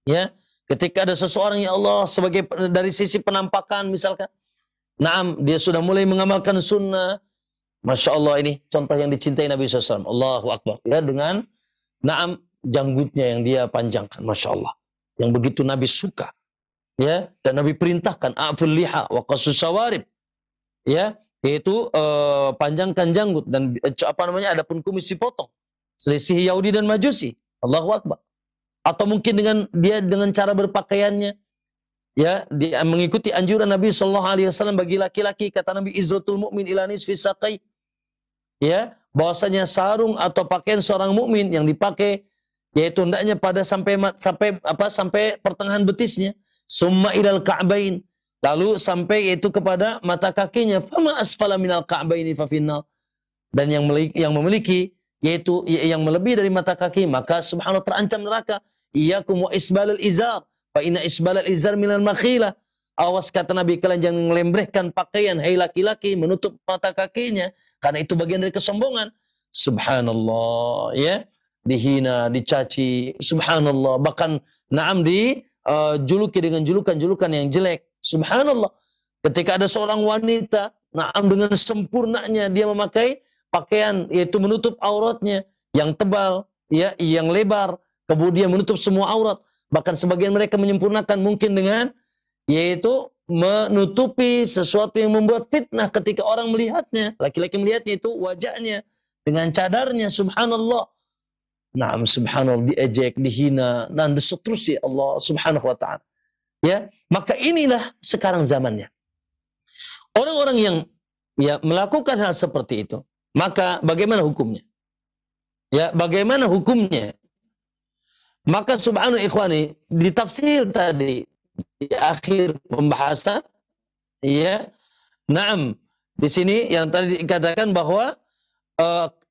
Ya, ketika ada seseorang, ya Allah, sebagai dari sisi penampakan misalkan, naam, dia sudah mulai mengamalkan sunnah, masya Allah, ini contoh yang dicintai Nabi SAW. Allahu Akbar. Ya, dengan naam janggutnya yang dia panjangkan, masya Allah, yang begitu Nabi suka. Ya, dan Nabi perintahkan a'ful liha wa qasus sawarib. Ya, yaitu panjangkan janggut dan adapun kumis dipotong. Selisih Yahudi dan Majusi. Allahu Akbar. Atau mungkin dengan cara berpakaiannya, ya, dia mengikuti anjuran Nabi SAW bagi laki-laki, kata Nabi, izratul mu'min ila nisfi saqai. Ya, bahwasanya sarung atau pakaian seorang mukmin yang dipakai, yaitu hendaknya pada sampai pertengahan betisnya, summa ilal ka'bain, lalu sampai yaitu kepada mata kakinya, fama asfala minal ka'baini fa finnal, dan yang memiliki yaitu yang melebihi dari mata kaki, maka subhanallah terancam neraka. Iyyakum wa isbalal izar, fa inna isbalal izar minal makhilah. Awas, kata Nabi, kalian jangan melembrehkan pakaian, hai laki-laki, menutup mata kakinya, karena itu bagian dari kesombongan. Subhanallah, ya, dihina, dicaci, subhanallah, bahkan naam dijuluki dengan julukan-julukan yang jelek. Subhanallah, ketika ada seorang wanita, naam, dengan sempurnanya dia memakai pakaian yaitu menutup auratnya yang tebal, ya, yang lebar, kemudian menutup semua aurat. Bahkan sebagian mereka menyempurnakan mungkin dengan yaitu menutupi sesuatu yang membuat fitnah ketika orang melihatnya. Laki-laki melihatnya itu wajahnya dengan cadarnya, subhanallah. Naam, subhanallah, diejek, dihina, dan seterusnya, Allah subhanahu wa ta'ala. Ya, maka inilah sekarang zamannya. Orang-orang yang ya melakukan hal seperti itu, maka bagaimana hukumnya? Ya, bagaimana hukumnya? Maka subhanallah ikhwani, di tafsir tadi, di akhir pembahasan, ya, naam, di sini yang tadi dikatakan bahwa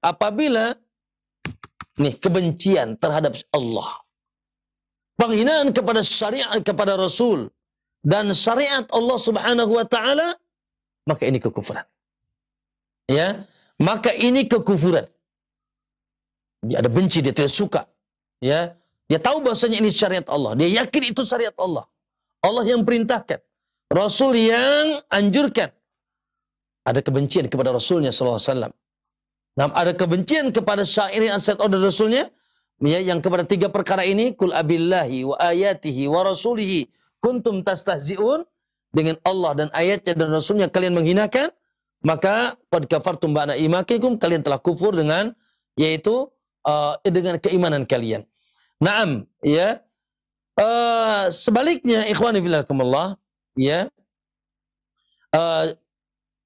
apabila nih kebencian terhadap Allah, penghinaan kepada syariat, kepada Rasul dan syariat Allah Subhanahu wa taala, maka ini kekufuran. Ya, maka ini kekufuran. Dia ada benci, dia tidak suka. Ya, dia tahu bahwasanya ini syariat Allah. Dia yakin itu syariat Allah. Allah yang perintahkan, Rasul yang anjurkan. Ada kebencian kepada Rasulnya sallallahu alaihi wasallam. Nah, ada kebencian kepada syariat Allah dan Rasulnya, ya, yang kepada tiga perkara ini, kul abillahi wa ayatihi wa rasulihi kuntum tastahzi'un, dengan Allah dan ayatnya dan Rasulnya kalian menghinakan, maka qad kafartum ba'da imanikum, kalian telah kufur dengan yaitu dengan keimanan kalian. Naam, ya. Sebaliknya ikhwani fillah, ya,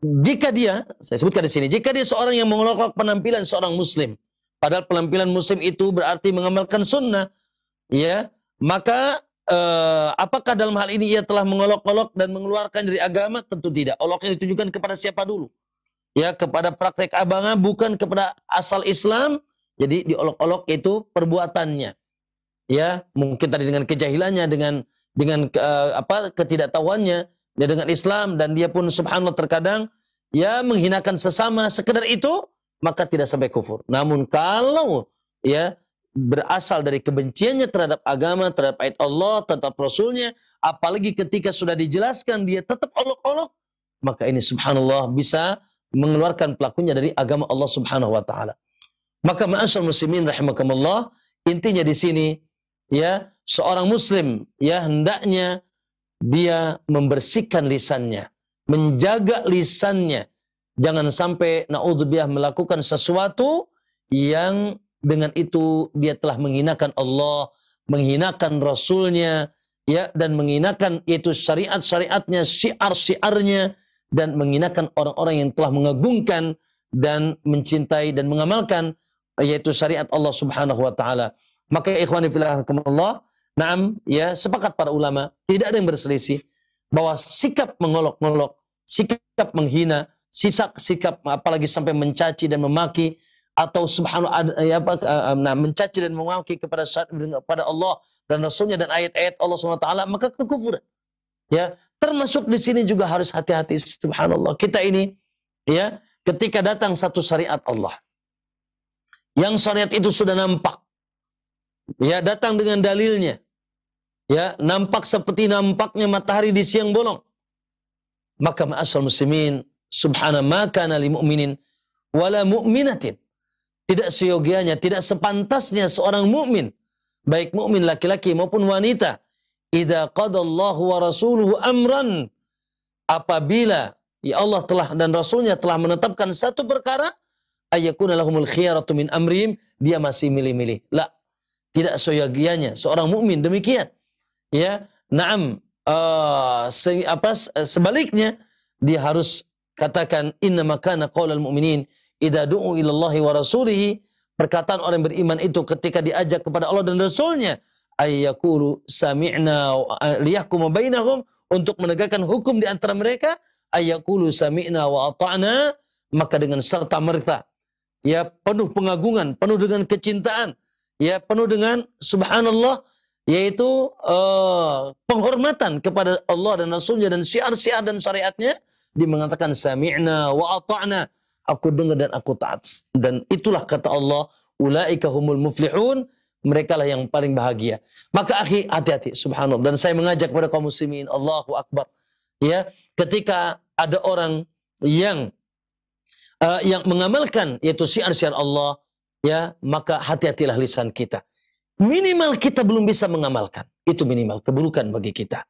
jika dia, saya sebutkan di sini, jika dia seorang yang mengolok-olok penampilan seorang muslim, padahal penampilan muslim itu berarti mengamalkan sunnah, ya, maka apakah dalam hal ini ia telah mengolok-olok dan mengeluarkan dari agama? Tentu tidak. Oloknya ditujukan kepada siapa dulu? Ya, kepada praktek agama, bukan kepada asal Islam. Jadi diolok-olok itu perbuatannya. Ya, mungkin tadi dengan kejahilannya, dengan ketidaktahuannya, ya dengan Islam, dan dia pun subhanallah terkadang ya menghinakan sesama sekedar itu, maka tidak sampai kufur. Namun kalau ya berasal dari kebenciannya terhadap agama, terhadap ayat Allah, terhadap Rasulnya, apalagi ketika sudah dijelaskan dia tetap olok-olok, maka ini subhanallah bisa mengeluarkan pelakunya dari agama Allah subhanahu wa ta'ala. Maka ma'asyarul muslimin rahimakumullah, intinya di sini ya seorang muslim ya hendaknya dia membersihkan lisannya, menjaga lisannya, jangan sampai naudzubillah melakukan sesuatu yang dengan itu dia telah menghinakan Allah, menghinakan Rasulnya, ya, dan menghinakan itu syariat-syariatnya, syiar-syiarnya, dan menghinakan orang-orang yang telah mengagungkan dan mencintai dan mengamalkan yaitu syariat Allah Subhanahu wa taala. Maka ikhwani fillah rahimakumullah, naam ya, sepakat para ulama, tidak ada yang berselisih bahwa sikap mengolok-olok, sikap menghina, sikap apalagi sampai mencaci dan memaki, atau subhanallah mencaci dan memaki kepada Allah dan Rasulnya dan ayat-ayat Allah SWT, maka kekufuran. Ya, termasuk di sini juga harus hati-hati. Subhanallah, kita ini ya ketika datang satu syariat Allah, yang syariat itu sudah nampak, ya datang dengan dalilnya, ya nampak seperti nampaknya matahari di siang bolong, maka ma'asyarul muslimin, subhana ma kana lil mu'minin wala mu'minatin, tidak seyogianya, tidak sepantasnya seorang mukmin, baik mukmin laki-laki maupun wanita, idza qadallahu wa rasuluhu amran, apabila ya Allah telah dan Rasulnya telah menetapkan satu perkara, ayyakuna lahumul khiyaratu min amrihim, dia masih milih-milih. La, tidak seyogianya seorang mukmin demikian. Ya, na'am, sebaliknya dia harus katakan inna makana qaulal mu'minin idza du'u ilallahi wa rasulihi, perkataan orang beriman itu ketika diajak kepada Allah dan Rasulnya, ayyakulu sami'na liyahkum bainahum, untuk menegakkan hukum di antara mereka, ayyakulu sami'na wa ata'na, maka dengan serta merta ya penuh pengagungan, penuh dengan kecintaan, ya penuh dengan subhanallah, yaitu penghormatan kepada Allah dan Rasulnya dan syiar-syiar dan syariatnya, dia mengatakan sami'na wa ata'na, aku dengar dan aku taat. Dan itulah kata Allah, ulaika humul muflihun, mereka lah yang paling bahagia. Maka akhi, hati-hati, subhanallah. Dan saya mengajak kepada kaum muslimin, Allahu Akbar, ya, ketika ada orang yang mengamalkan yaitu syiar-syiar Allah, ya, maka hati-hatilah lisan kita. Minimal kita belum bisa mengamalkan, itu minimal keburukan bagi kita.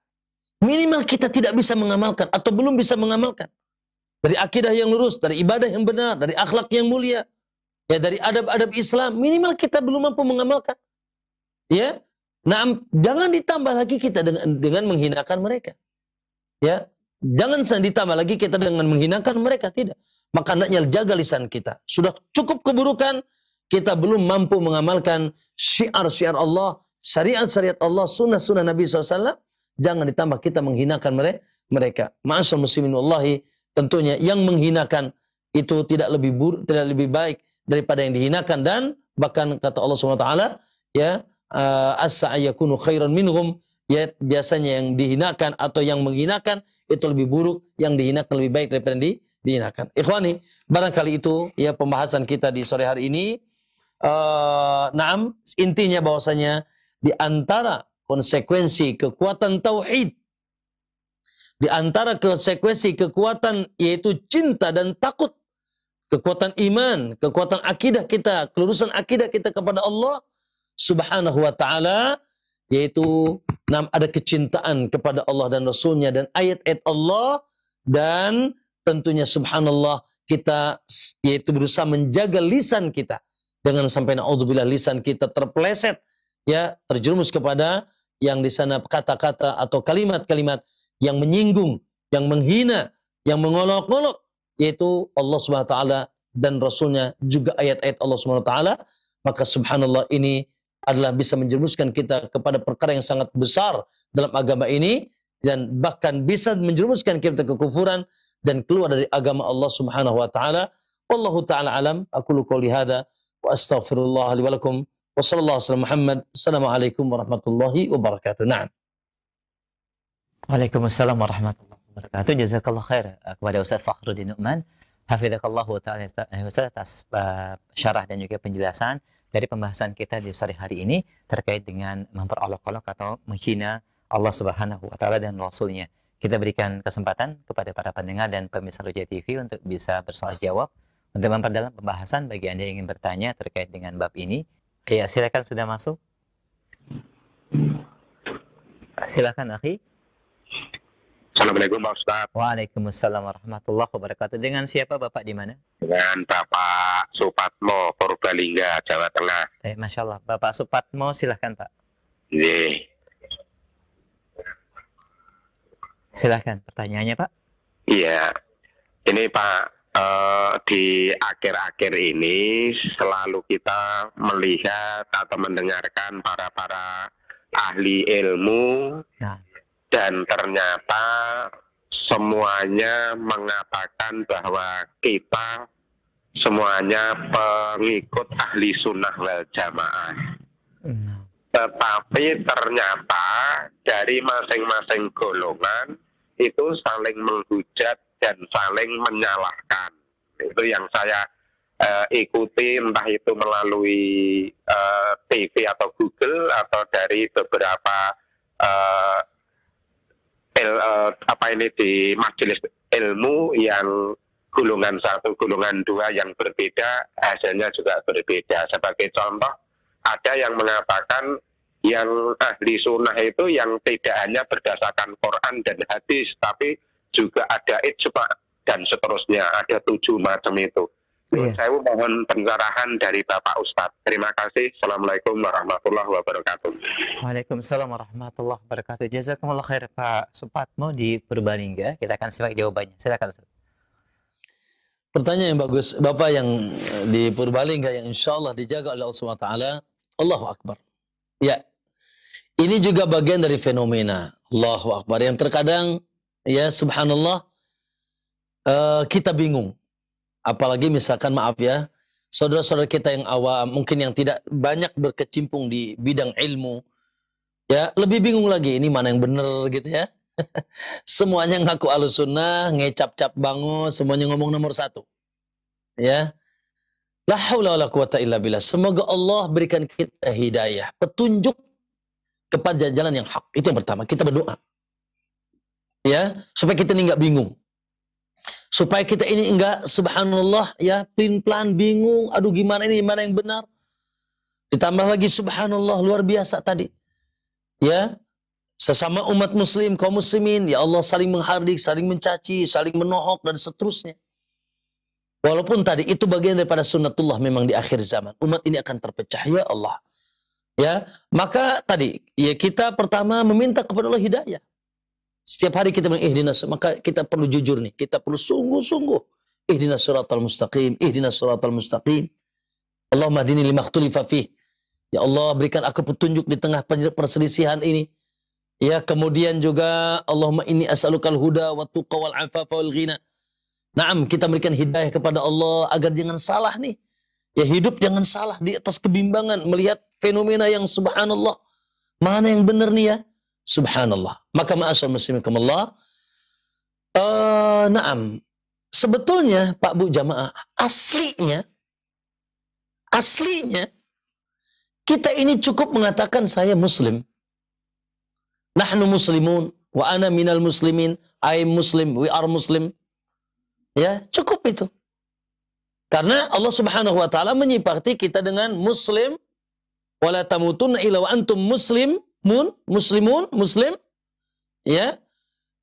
Minimal kita tidak bisa mengamalkan atau belum bisa mengamalkan dari akidah yang lurus, dari ibadah yang benar, dari akhlak yang mulia, ya, dari adab-adab Islam, minimal kita belum mampu mengamalkan. Ya, nah, jangan ditambah lagi kita dengan menghinakan mereka. Ya, jangan ditambah lagi kita dengan menghinakan mereka, tidak. Maka hendaknya jaga lisan kita. Sudah cukup keburukan, kita belum mampu mengamalkan syiar-syiar Allah, syariat-syariat Allah, sunnah-sunnah Nabi SAW. Jangan ditambah kita menghinakan mereka. Ma'asyarul muslimin wallahi, tentunya yang menghinakan itu tidak lebih buruk, tidak lebih baik daripada yang dihinakan, dan bahkan kata Allah SWT, ya, as-sa'ayakunu khairan minhum, ya, biasanya yang dihinakan atau yang menghinakan itu lebih buruk, yang dihinakan lebih baik daripada yang dihinakan. Ikhwani, barangkali itu ya pembahasan kita di sore hari ini. Naam, intinya bahwasanya di antara konsekuensi kekuatan tauhid, di antara konsekuensi kekuatan yaitu cinta dan takut, kekuatan iman, kekuatan akidah kita, kelurusan akidah kita kepada Allah Subhanahu wa ta'ala, yaitu ada kecintaan kepada Allah dan Rasulnya dan ayat-ayat Allah, dan tentunya subhanallah kita yaitu berusaha menjaga lisan kita, jangan sampai naudzubillah lisan kita terpeleset, ya, terjerumus kepada yang di sana kata-kata atau kalimat-kalimat yang menyinggung, yang menghina, yang mengolok-olok, yaitu Allah Subhanahu wa taala dan Rasulnya, juga ayat-ayat Allah Subhanahu wa taala. Maka subhanallah, ini adalah bisa menjerumuskan kita kepada perkara yang sangat besar dalam agama ini, dan bahkan bisa menjerumuskan kita ke kekufuran dan keluar dari agama Allah Subhanahu wa taala. Wallahu taala alam. Aqulu qouli hadza wa astaghfirullah li wa lakum. Wa sallallahu alaihi Muhammad. Assalamualaikum warahmatullahi wabarakatuh. Naam. Waalaikumsalam warahmatullahi wabarakatuh. wabarakatuh. Jazakallah khair kepada Ustaz Fakhruddin Nu'man. Hafizakallahu ta'ala Ustaz atas syarah dan juga penjelasan dari pembahasan kita di sore hari ini terkait dengan memperolok-olok atau menghina Allah Subhanahu wa taala dan Rasulnya. Kita berikan kesempatan kepada para pendengar dan pemirsa Roja TV untuk bisa bersoal jawab untuk memperdalam pembahasan bagi Anda yang ingin bertanya terkait dengan bab ini. Ya, silakan sudah masuk. Silakan akhi. Assalamualaikum Pak Ustadz. Waalaikumsalam warahmatullahi wabarakatuh. Dengan siapa Bapak di mana? Dengan Bapak Supatmo, Purbalingga, Jawa Tengah. Masya Allah. Bapak Supatmo, silahkan Pak. Iya. Silahkan pertanyaannya Pak. Iya. Ini Pak, di akhir-akhir ini selalu kita melihat atau mendengarkan para ahli ilmu. Nah. Dan ternyata semuanya mengatakan bahwa kita semuanya pengikut ahli sunnah wal jamaah. Tetapi ternyata dari masing-masing golongan itu saling menghujat dan saling menyalahkan. Itu yang saya ikuti, entah itu melalui TV atau Google atau dari beberapa di majelis ilmu yang golongan 1, golongan 2 yang berbeda, hasilnya juga berbeda. Sebagai contoh, ada yang mengatakan yang ahli sunnah itu yang tidak hanya berdasarkan Quran dan hadis, tapi juga ada ijma dan seterusnya, ada 7 macam itu. Saya mohon pencerahan dari Bapak Ustadz. Terima kasih. Assalamualaikum warahmatullahi wabarakatuh. Waalaikumsalam warahmatullahi wabarakatuh. Jazakumullah khair Pak Supatmo di Purbalingga. Kita akan simak jawabannya. Silakan Ustaz. Pertanyaan yang bagus. Bapak yang di Purbalingga yang insya Allah dijaga oleh Allah SWT. Allahu Akbar. Ya. Ini juga bagian dari fenomena. Allahu Akbar. Yang terkadang, ya subhanallah, kita bingung. Apalagi misalkan maaf ya, saudara-saudara kita yang awam, mungkin yang tidak banyak berkecimpung di bidang ilmu, ya lebih bingung lagi, ini mana yang benar gitu ya. Semuanya ngaku ahlussunnah, ngecap-cap bango, semuanya ngomong nomor 1. Ya. La haula wala quwata illa billah. Semoga Allah berikan kita hidayah, petunjuk kepada jalan yang hak. Itu yang pertama, kita berdoa. Ya, supaya kita ini enggak bingung. Supaya kita ini enggak subhanallah ya pelin-pelan bingung, aduh gimana ini, mana yang benar. Ditambah lagi subhanallah luar biasa tadi. Ya, sesama umat muslim, kaum muslimin, ya Allah saling menghardik, saling mencaci, saling menohok dan seterusnya. Walaupun tadi itu bagian daripada sunnatullah memang di akhir zaman. Umat ini akan terpecah ya Allah. Ya, maka tadi ya kita pertama meminta kepada Allah hidayah. Setiap hari kita ihdinas, maka kita perlu jujur nih, kita perlu sungguh-sungguh ihdinas siratal mustaqim, ihdinas siratal mustaqim. Allahumma hdini lima ikhtalafa fih. Ya Allah berikan aku petunjuk di tengah perselisihan ini. Ya, kemudian juga Allahumma inni as'alukal huda wa tuqa wal afafa wal ghina. Naam, kita berikan hidayah kepada Allah agar jangan salah nih. Ya hidup jangan salah di atas kebimbangan melihat fenomena yang subhanallah. Mana yang benar nih ya? Subhanallah. Maka ma'asal musliminkumullah. Naam. Sebetulnya Pak Bu jamaah, aslinya kita ini cukup mengatakan saya muslim. Nahnu muslimun wa ana minal muslimin. I am muslim, we are muslim. Ya, cukup itu. Karena Allah Subhanahu wa taala menyifati kita dengan muslim, wala tamutunna illa wa antum muslimun, muslim, ya,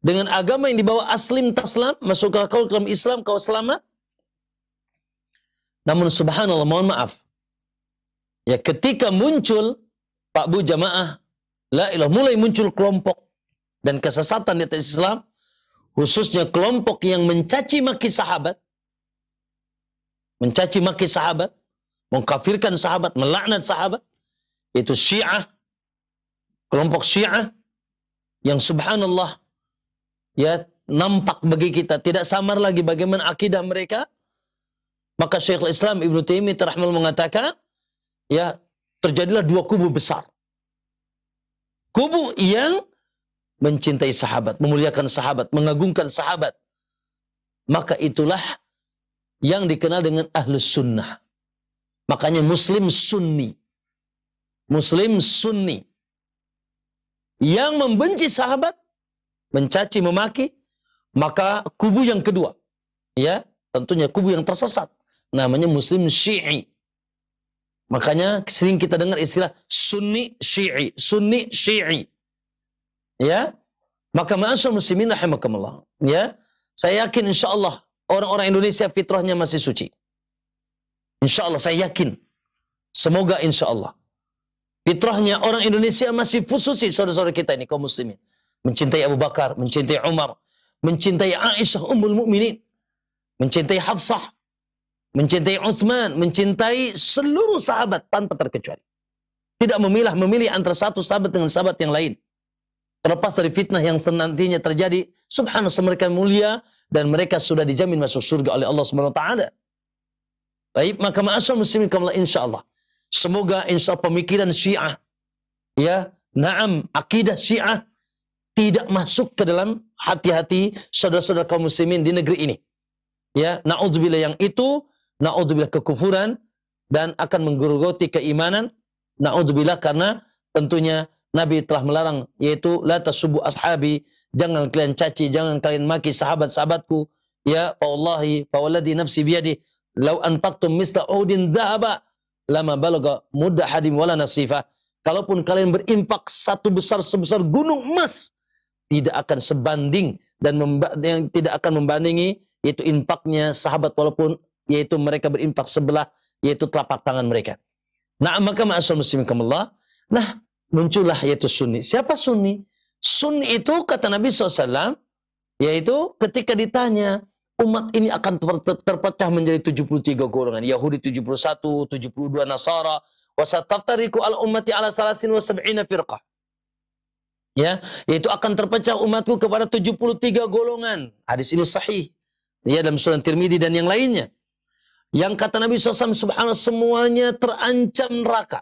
dengan agama yang dibawa aslim taslam, masuk ke dalam Islam kau selamat. Namun subhanallah, mohon maaf, ya ketika muncul Pak Bu jamaah la ilah, mulai muncul kelompok dan kesesatan di atas Islam, khususnya kelompok yang mencaci maki sahabat, mengkafirkan sahabat, melaknat sahabat, itu Syiah, kelompok Syiah yang subhanallah ya nampak bagi kita tidak samar lagi bagaimana akidah mereka. Maka Syekhul Islam Ibnu Taimiyah rahimahullah mengatakan, ya terjadilah 2 kubu besar. Kubu yang mencintai sahabat, memuliakan sahabat, mengagungkan sahabat, maka itulah yang dikenal dengan ahlus sunnah. Makanya Muslim Sunni. Muslim Sunni. Yang membenci sahabat, mencaci, memaki, maka kubu yang kedua, ya, tentunya kubu yang tersesat, namanya Muslim Syi'i. Makanya sering kita dengar istilah Sunni Syi'i, Sunni Syi'i. Ya, maka ma'asyar muslimin rahimakumullah. Ya, saya yakin insyaallah orang-orang Indonesia fitrahnya masih suci. Insyaallah saya yakin. Semoga insyaallah fitrahnya orang Indonesia masih suci, saudara-saudara kita ini kaum muslimin. Mencintai Abu Bakar, mencintai Umar, mencintai Aisyah Ummul Mukminin, mencintai Hafsah, mencintai Utsman, mencintai seluruh sahabat tanpa terkecuali. Tidak memilih antara satu sahabat dengan sahabat yang lain. Terlepas dari fitnah yang senantinya terjadi, subhanallah mereka mulia dan mereka sudah dijamin masuk surga oleh Allah Subhanahu wa taala. Baik, maka ma'asyar muslimin kamla insyaallah. Semoga insyaallah pemikiran Syiah, ya, na'am, akidah Syiah tidak masuk ke dalam hati-hati saudara-saudara kaum muslimin di negeri ini. Ya, naudzubillah yang itu, naudzubillah kekufuran dan akan menggerogoti keimanan. Naudzubillah karena tentunya Nabi telah melarang, yaitu la tasubbu ashabi, jangan kalian caci, jangan kalian maki sahabat-sahabatku. Ya, wallahi, fa walladhi nafsi biyadi, law anfaqtum misla udin dhahaba lama balagha mudda hadim wala nasifa. Kalaupun kalian berinfak satu besar sebesar gunung emas, tidak akan sebanding dan yang tidak akan membandingi yaitu infaknya sahabat walaupun yaitu mereka berinfak sebelah yaitu telapak tangan mereka. Nah, maka ma'asyar muslimin kamullah. Nah, muncullah yaitu Sunni. Siapa Sunni? Sunni itu kata Nabi SAW, yaitu ketika ditanya, umat ini akan terpecah menjadi 73 golongan. Yahudi 71, 72 Nasara, wasataftariku al ummati ala salasin wa sab'ina firqah. Ya, yaitu akan terpecah umatku kepada 73 golongan. Hadis ini sahih. Ya, dalam Sunan Tirmidzi dan yang lainnya. Yang kata Nabi SAW, subhanallah semuanya terancam neraka.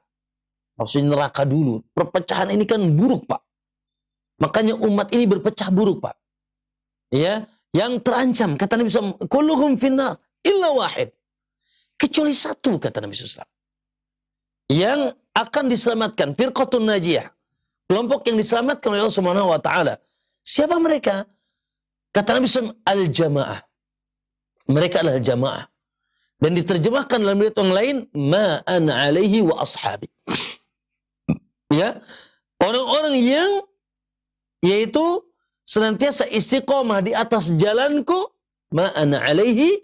Maksudnya neraka dulu. Perpecahan ini kan buruk, Pak. Makanya umat ini berpecah buruk, Pak. Ya, yang terancam kata Nabi SAW, kulluhum finnar illa wahid. Kecuali satu kata Nabi SAW. Yang akan diselamatkan, firqatun najiyah. Kelompok yang diselamatkan oleh Allah Subhanahu wa taala. Siapa mereka? Kata Nabi SAW, al-jamaah. Mereka adalah jamaah. Dan diterjemahkan dalam riwayat yang lain, ma ana alaihi wa ashabi. Ya, orang-orang yang yaitu senantiasa istiqomah di atas jalanku, ma ana alaihi,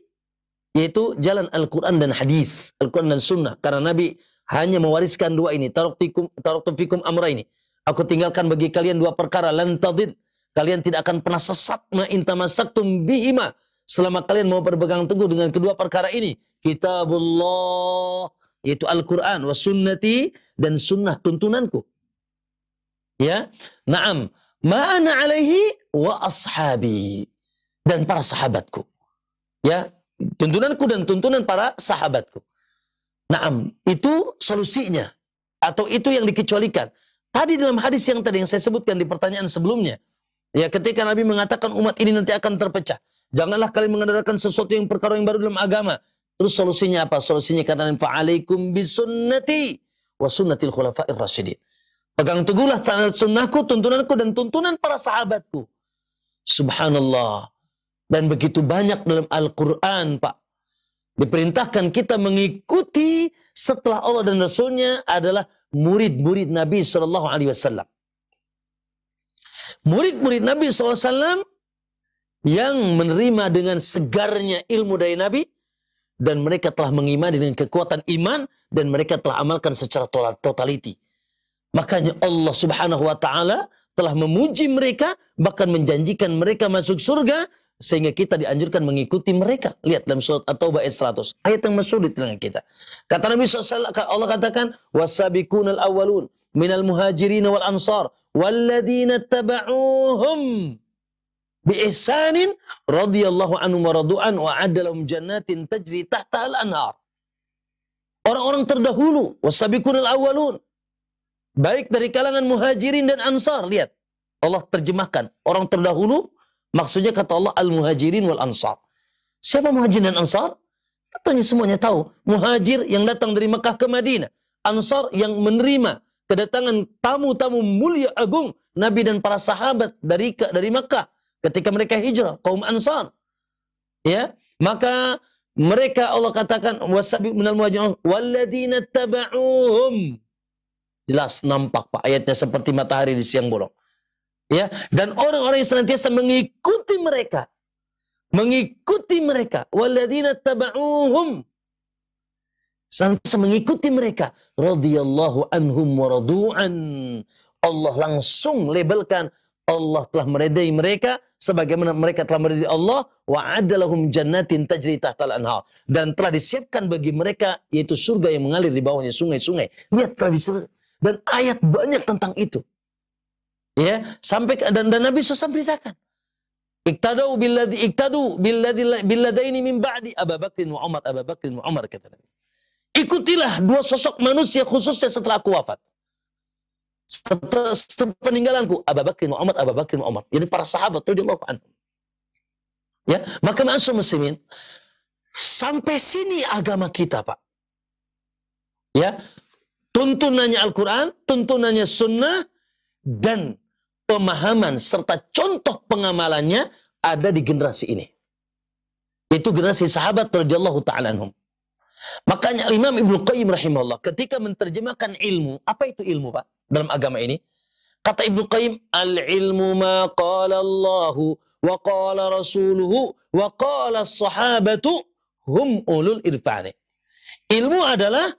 yaitu jalan Al-Quran dan hadis, Al-Quran dan sunnah. Karena Nabi hanya mewariskan dua ini, taraktu fikum amraini. Aku tinggalkan bagi kalian dua perkara, lan tadid. Kalian tidak akan pernah sesat ma in tamassaktum bihima. Selama kalian mau berpegang teguh dengan kedua perkara ini, kitabullah, yaitu Al-Quran, wa sunnati, dan sunnah tuntunanku. Ya, na'am, ma'ana alaihi wa ashabi, dan para sahabatku. Ya, tuntunanku dan tuntunan para sahabatku. Na'am, itu solusinya, atau itu yang dikecualikan. Tadi dalam hadis yang tadi yang saya sebutkan di pertanyaan sebelumnya, ya, ketika Nabi mengatakan umat ini nanti akan terpecah, janganlah kalian mengadakan sesuatu yang perkara yang baru dalam agama. Terus solusinya apa? Solusinya kata Nabi, fa'alaikum bisunnati wa sunnatil khulafa'ir rasyidin. Pegang teguhlah sunnahku, tuntunanku, dan tuntunan para sahabatku. Subhanallah. Dan begitu banyak dalam Al-Quran, Pak. Diperintahkan kita mengikuti setelah Allah dan Rasulnya adalah murid-murid Nabi SAW. Murid-murid Nabi SAW yang menerima dengan segarnya ilmu dari Nabi, dan mereka telah mengimani dengan kekuatan iman, dan mereka telah amalkan secara totality. Makanya Allah Subhanahu wa taala telah memuji mereka, bahkan menjanjikan mereka masuk surga, sehingga kita dianjurkan mengikuti mereka. Lihat dalam surat At-Taubah ayat 100, ayat yang masyhur di telinga kita. Kata Nabi SAW, Allah katakan, wasabiqunal awwalun minal muhajirin wal ansar walladzina taba'uhum biihsanin radhiyallahu anhum wa radu'an wa adalahum jannatin tajri tahta al-anhar. Orang-orang terdahulu, wasabiqunal awwalun, baik dari kalangan muhajirin dan ansar. Lihat, Allah terjemahkan orang terdahulu, maksudnya kata Allah al-muhajirin wal ansar. Siapa muhajirin dan ansar? Tentunya semuanya tahu. Muhajir yang datang dari Mekah ke Madinah. Ansar yang menerima kedatangan tamu-tamu mulia agung Nabi dan para sahabat dari Mekah ketika mereka hijrah, kaum Ansar. Ya, maka mereka Allah katakan wasabiq minal muhajirin walladzina tabauhum. Jelas nampak Pak ayatnya seperti matahari di siang bolong. Ya, dan orang-orang yang senantiasa mengikuti mereka. Mengikuti mereka. Walladzina tabauhum. Senantiasa mengikuti mereka. Radhiyallahu anhum wa radu'an. Allah langsung labelkan Allah telah meridai mereka sebagaimana mereka telah meridai Allah, wa adalahum jannatin tajri tahtal anhar, dan telah disiapkan bagi mereka yaitu surga yang mengalir di bawahnya sungai-sungai. Lihat tradisi dan ayat banyak tentang itu. Ya, sampai dan Nabi SAW beritakan, iktadu billadaini min ba'di Abu Bakrin wa Umar, Abu Bakrin wa Umar, kata Nabi. Ikutilah dua sosok manusia khususnya setelah aku wafat. Setelah peninggalanku Abu Bakr wa Umar, Abu Bakr wa Umar. Jadi para sahabat radhiyallahu anhum. Ya, maka ma'asyiral muslimin, sampai sini agama kita, Pak. Ya, tuntunannya Al-Qur'an, tuntunannya sunnah, dan pemahaman serta contoh pengamalannya ada di generasi ini. Itu generasi sahabat radhiyallahu ta'ala anhum. Makanya Imam Ibnu Qayyim rahimahullah ketika menterjemahkan ilmu, apa itu ilmu, Pak? Dalam agama ini, kata Ibnu Qayyim, al-ilmu ma qala Allahu wa qala rasuluhu wa qala sahabatu hum ulul irfani. Ilmu adalah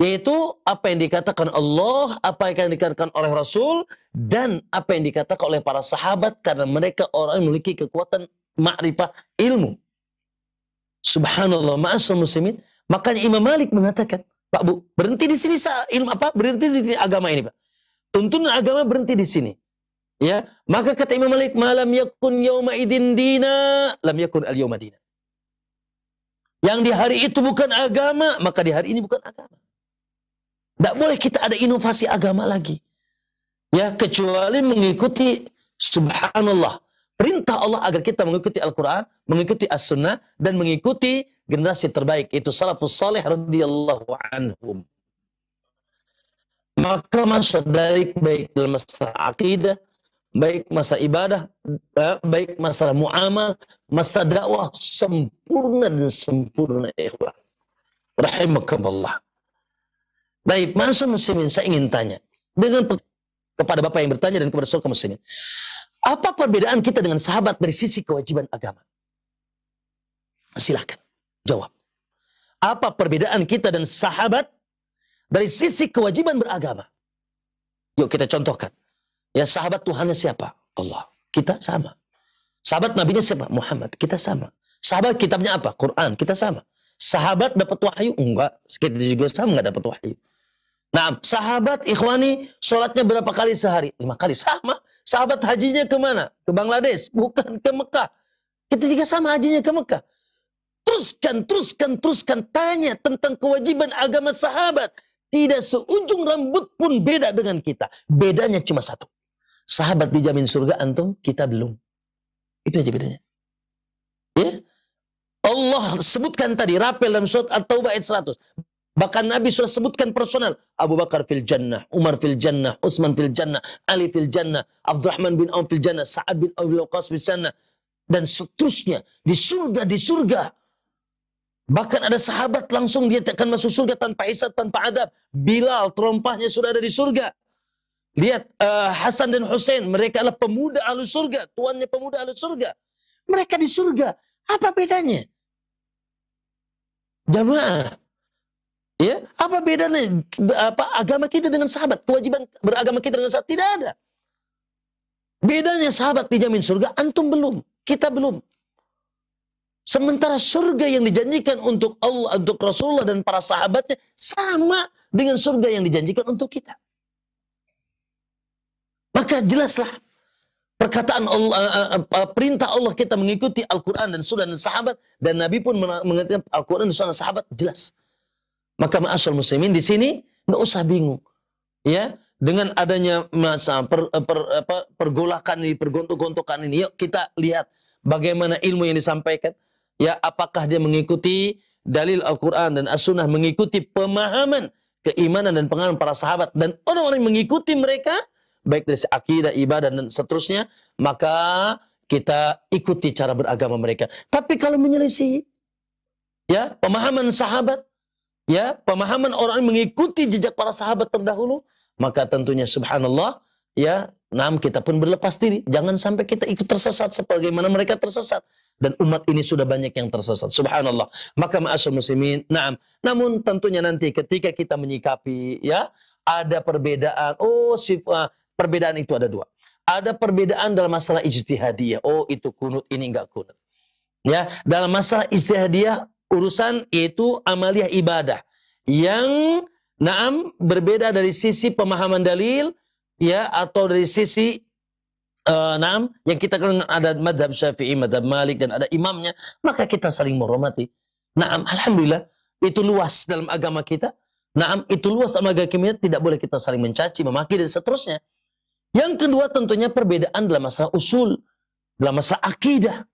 yaitu apa yang dikatakan Allah, apa yang dikatakan oleh Rasul, dan apa yang dikatakan oleh para sahabat, karena mereka orang yang memiliki kekuatan ma'rifah ilmu. Subhanallah, ma'asyiral muslimin. Makanya Imam Malik mengatakan, Pak Bu, berhenti di sini ilmu apa? Berhenti di sini agama ini, Pak. Tuntunan agama berhenti di sini. Ya, maka kata Imam Malik, malam yakun yauma idin dina, lam yakun al yauma dina. Yang di hari itu bukan agama, maka di hari ini bukan agama. Tidak boleh kita ada inovasi agama lagi. Ya, kecuali mengikuti subhanallah perintah Allah agar kita mengikuti Al-Qur'an, mengikuti As-Sunnah, dan mengikuti generasi terbaik, itu salafus salih radhiyallahu anhum. Maka masa baik dalam masalah akidah, baik masalah ibadah, baik masalah muamal, masalah dakwah sempurna dan sempurna, ikhwah. Rahimakumullah. Baik, masa muslimin, saya ingin tanya kepada Bapak yang bertanya dan kepada saudara muslimin. Apa perbedaan kita dengan sahabat dari sisi kewajiban agama? Silakan jawab. Apa perbedaan kita dan sahabat dari sisi kewajiban beragama? Yuk kita contohkan. Ya, sahabat Tuhannya siapa? Allah. Kita sama. Sahabat Nabinya siapa? Muhammad. Kita sama. Sahabat kitabnya apa? Quran. Kita sama. Sahabat dapat wahyu? Enggak. Kita juga sama nggak dapat wahyu. Nah, sahabat ikhwani sholatnya berapa kali sehari? 5 kali. Sama. Sahabat hajinya kemana? Ke Bangladesh. Bukan ke Mekah. Kita juga sama hajinya ke Mekah. Teruskan. Tanya tentang kewajiban agama sahabat. Tidak seujung rambut pun beda dengan kita. Bedanya cuma satu. Sahabat dijamin surga, antum, kita belum. Itu aja bedanya. Ya? Allah sebutkan tadi, rapel dalam surat At-Taubah ayat 100. Bahkan Nabi sudah sebutkan personal. Abu Bakar fil jannah, Umar fil jannah, Utsman fil jannah, Ali fil jannah, Abdurrahman bin Auf fil jannah, Sa'ad bin Abi Waqqas fil jannah. Dan seterusnya. Di surga. Bahkan ada sahabat langsung dia akan masuk surga tanpa hisab, tanpa adab. Bilal, terompahnya sudah ada di surga. Lihat Hasan dan Hussein, mereka adalah pemuda ahli surga, tuannya pemuda ahli surga. Mereka di surga. Apa bedanya? Jamaah. Ya, apa bedanya agama kita dengan sahabat? Kewajiban beragama kita dengan sahabat tidak ada. Bedanya sahabat dijamin surga, antum belum, kita belum. Sementara surga yang dijanjikan untuk Allah, untuk Rasulullah dan para sahabatnya sama dengan surga yang dijanjikan untuk kita. Maka jelaslah perkataan Allah, perintah Allah kita mengikuti Al-Quran dan Sunnah dan sahabat, dan Nabi pun mengatakan Al-Quran dan Sunnah dan sahabat jelas. Maka ma'asyal muslimin di sini nggak usah bingung, ya. dengan adanya masa pergolakan ini, pergontok-gontokan ini, yuk kita lihat bagaimana ilmu yang disampaikan. Ya, apakah dia mengikuti dalil Al-Quran dan As-Sunnah, mengikuti pemahaman keimanan dan pengalaman para sahabat dan orang-orang yang mengikuti mereka, baik dari akidah, ibadah dan seterusnya, maka kita ikuti cara beragama mereka. Tapi kalau menyelisih, ya, pemahaman sahabat, ya, pemahaman orang yang mengikuti jejak para sahabat terdahulu, maka tentunya subhanallah, ya, kita pun berlepas diri. Jangan sampai kita ikut tersesat sebagaimana mereka tersesat. Dan umat ini sudah banyak yang tersesat. Subhanallah. Maka ma'asyar muslimin, namun tentunya nanti ketika kita menyikapi, ya, ada perbedaan. Perbedaan itu ada dua. Ada perbedaan dalam masalah ijtihadiyah. Itu kunut, ini enggak kunut. Ya, dalam masalah ijtihadiyah, urusan itu amaliyah ibadah yang berbeda dari sisi pemahaman dalil, ya, atau dari sisi yang kita kenal ada madhab Syafi'i, madhab Malik dan ada imamnya, maka kita saling menghormati. Alhamdulillah itu luas dalam agama kita. Itu luas dalam agama kita, tidak boleh kita saling mencaci, memaki dan seterusnya. Yang kedua tentunya perbedaan dalam masalah usul, dalam masalah akidah.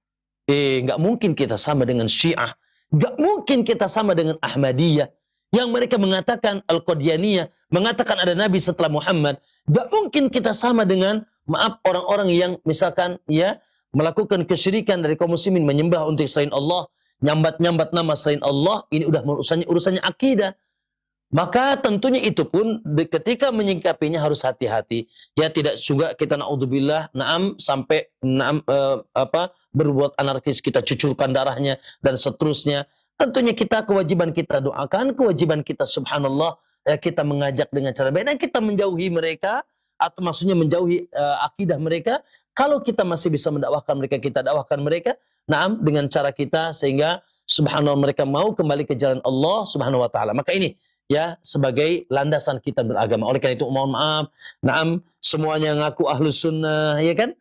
Nggak mungkin kita sama dengan Syiah. Gak mungkin kita sama dengan Ahmadiyah yang mereka mengatakan Al-Qadianiyah, mengatakan ada Nabi setelah Muhammad. Gak mungkin kita sama dengan, maaf, orang-orang yang misalkan, ya, melakukan kesyirikan dari kaum muslimin, menyembah untuk selain Allah, nyambat-nyambat nama selain Allah. Ini udah urusannya akidah. Maka tentunya itu pun ketika menyingkapinya harus hati-hati. Ya, tidak juga kita naudzubillah sampai berbuat anarkis, kita cucurkan darahnya dan seterusnya. Tentunya kewajiban kita doakan, kewajiban kita subhanallah, ya, kita mengajak dengan cara baik dan kita menjauhi mereka, atau maksudnya menjauhi akidah mereka. Kalau kita masih bisa mendakwahkan mereka, kita dakwahkan mereka dengan cara kita, sehingga subhanallah mereka mau kembali ke jalan Allah subhanahu wa ta'ala. Maka ini, ya, sebagai landasan kita beragama. Oleh karena itu mohon maaf, semuanya ngaku ahlus sunnah, ya kan?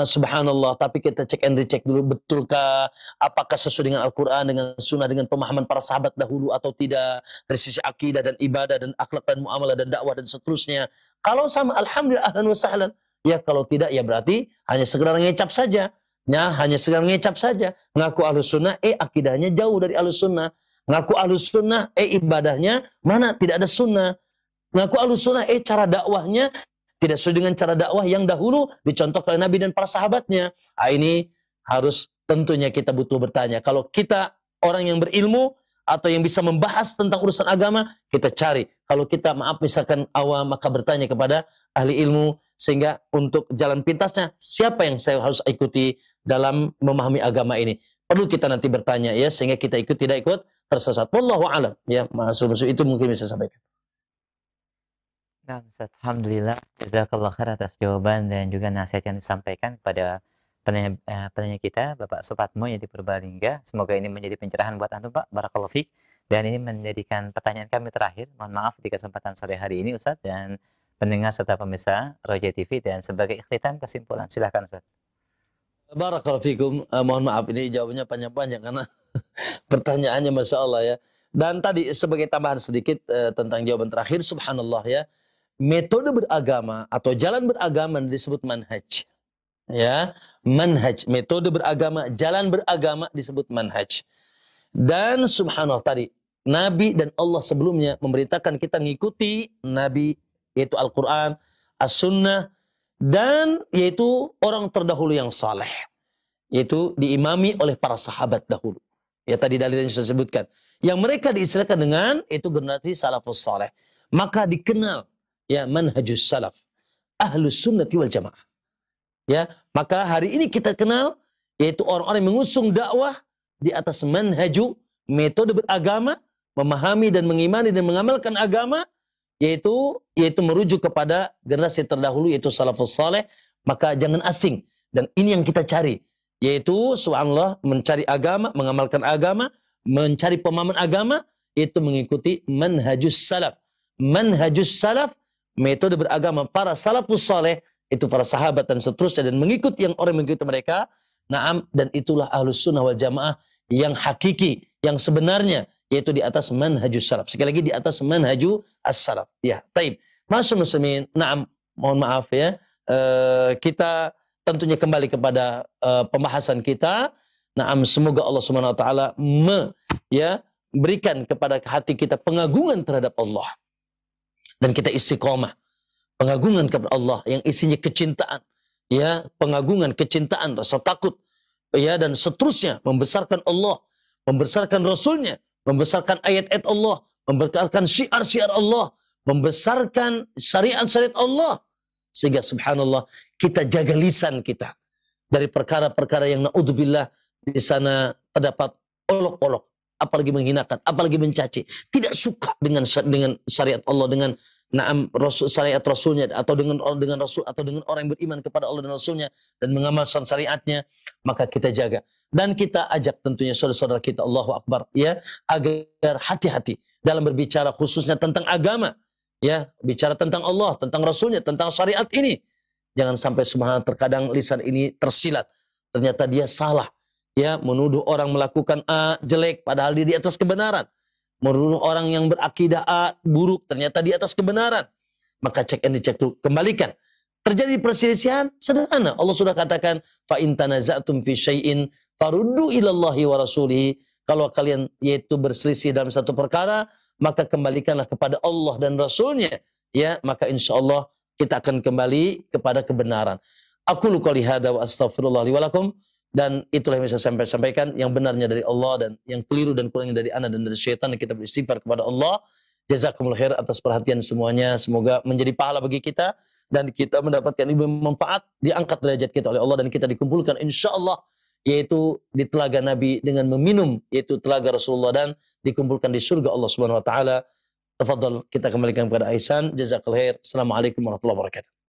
Subhanallah, tapi kita cek and recheck dulu, betulkah, apakah sesuai dengan Al-Quran, dengan sunnah, dengan pemahaman para sahabat dahulu atau tidak, dari sisi akidah dan ibadah dan akhlak dan muamalah dan dakwah dan seterusnya. Kalau sama, alhamdulillah, ahlan wa sahlan. Ya, kalau tidak, ya berarti hanya sekedar ngecap saja. Ya, hanya sekedar ngecap saja. Ngaku ahlus sunnah, akidahnya jauh dari ahlus sunnah. Ngaku ahlus sunnah, ibadahnya mana tidak ada sunnah. Ngaku ahlus sunnah, cara dakwahnya tidak sesuai dengan cara dakwah yang dahulu dicontohkan oleh Nabi dan para sahabatnya. Ini harus tentunya kita butuh bertanya. Kalau kita orang yang berilmu atau yang bisa membahas tentang urusan agama, kita cari. Kalau kita, maaf, misalkan awam, maka bertanya kepada ahli ilmu, sehingga untuk jalan pintasnya, siapa yang saya harus ikuti dalam memahami agama ini. Perlu kita nanti bertanya, ya, sehingga kita tidak ikut tersesat. Wallahu a'lam. Ya, maksud itu mungkin bisa sampaikan. Nah, Ustaz, alhamdulillah, jazakallah khair atas jawaban dan juga nasihat yang disampaikan kepada penanya kita, Bapak Supatmo yang di Purbalingga. Semoga ini menjadi pencerahan buat Anda, Pak. Barakallahu fiik. Dan ini menjadikan pertanyaan kami terakhir. Mohon maaf di kesempatan sore hari ini, Ustaz, dan pendengar serta pemirsa Roja TV. Dan sebagai ikhtitam kesimpulan, silakan, Ustaz. Barakallahu fiikum. Mohon maaf ini jawabannya panjang-panjang karena pertanyaannya Masya Allah, ya. Dan tadi sebagai tambahan sedikit tentang jawaban terakhir, subhanallah, ya. Metode beragama atau jalan beragama disebut manhaj. Ya, manhaj, metode beragama, jalan beragama disebut manhaj. Dan subhanallah tadi, Nabi dan Allah sebelumnya memerintahkan kita ngikuti Nabi, yaitu Al-Quran, As-Sunnah, dan yaitu orang terdahulu yang saleh, yaitu diimami oleh para sahabat dahulu. Ya, tadi dalilnya sudah sebutkan. Yang mereka diistilahkan dengan itu generasi salafus saleh. Maka dikenal, ya, manhajus salaf, ahlus sunnati wal jamaah. Ya, maka hari ini kita kenal, yaitu orang-orang yang mengusung dakwah di atas manhaju, metode beragama, memahami dan mengimani dan mengamalkan agama, yaitu merujuk kepada generasi terdahulu, yaitu salafus saleh. Maka jangan asing, dan ini yang kita cari, yaitu subhanallah, mencari agama, mengamalkan agama, mencari pemahaman agama, yaitu mengikuti manhajus salaf. Manhajus salaf, metode beragama para salafus saleh, itu para sahabat dan seterusnya, dan mengikuti orang mengikuti mereka. Dan itulah ahlus sunnah wal jamaah yang hakiki, yang sebenarnya, yaitu di atas manhajus salaf. Sekali lagi, di atas manhaju as-salaf. Ya, taib. Masyaallah muslimin, na'am, mohon maaf ya. Kita tentunya kembali kepada pembahasan kita. Na'am, semoga Allah Subhanahu wa taala berikan kepada hati kita pengagungan terhadap Allah. Dan kita istiqomah. Pengagungan kepada Allah yang isinya kecintaan, ya, pengagungan, kecintaan, rasa takut, ya, dan seterusnya, membesarkan Allah, membesarkan Rasulnya, membesarkan ayat-ayat Allah, membesarkan syiar-syiar Allah, membesarkan syariat-syariat Allah, sehingga subhanallah kita jaga lisan kita dari perkara-perkara yang naudzubillah di sana terdapat olok-olok, apalagi menghinakan, apalagi mencaci, tidak suka dengan syariat Allah, dengan Rasul, syariat Rasulnya, atau dengan Rasul, atau dengan orang yang beriman kepada Allah dan Rasulnya dan mengamalkan syariatnya, maka kita jaga. Dan kita ajak tentunya saudara-saudara kita, Allahu Akbar, ya, agar hati-hati dalam berbicara khususnya tentang agama, ya, bicara tentang Allah, tentang Rasulnya, tentang syariat ini. Jangan sampai subhanallah terkadang lisan ini tersilat. Ternyata dia salah, ya, menuduh orang melakukan A jelek padahal dia di atas kebenaran. Menuduh orang yang berakidah A buruk, ternyata di atas kebenaran. Maka cek and dicek dulu, kembalikan. Terjadi perselisihan, sederhana. Allah sudah katakan, fa in tanaza'tum fi syai'in faruddu ilallahi wa rasulihi. Kalau kalian yaitu berselisih dalam satu perkara, maka kembalikanlah kepada Allah dan Rasulnya. Ya, maka insya Allah kita akan kembali kepada kebenaran. Aku qouli hadza wa astaghfirullah li wa lakum. Dan itulah yang bisa saya sampaikan, yang benarnya dari Allah dan yang keliru dan kurangnya dari ana dan dari syaitan. Dan kita beristighfar kepada Allah. Jazakumullah khair atas perhatian semuanya. Semoga menjadi pahala bagi kita dan kita mendapatkan ilmu manfaat, diangkat derajat kita oleh Allah dan kita dikumpulkan insyaallah yaitu di telaga Nabi dengan meminum yaitu telaga Rasulullah dan dikumpulkan di surga Allah Subhanahu wa taala. Tafadhal, kita kembalikan kepada Aisan. Jazakallahu khair. Assalamualaikum warahmatullahi wabarakatuh.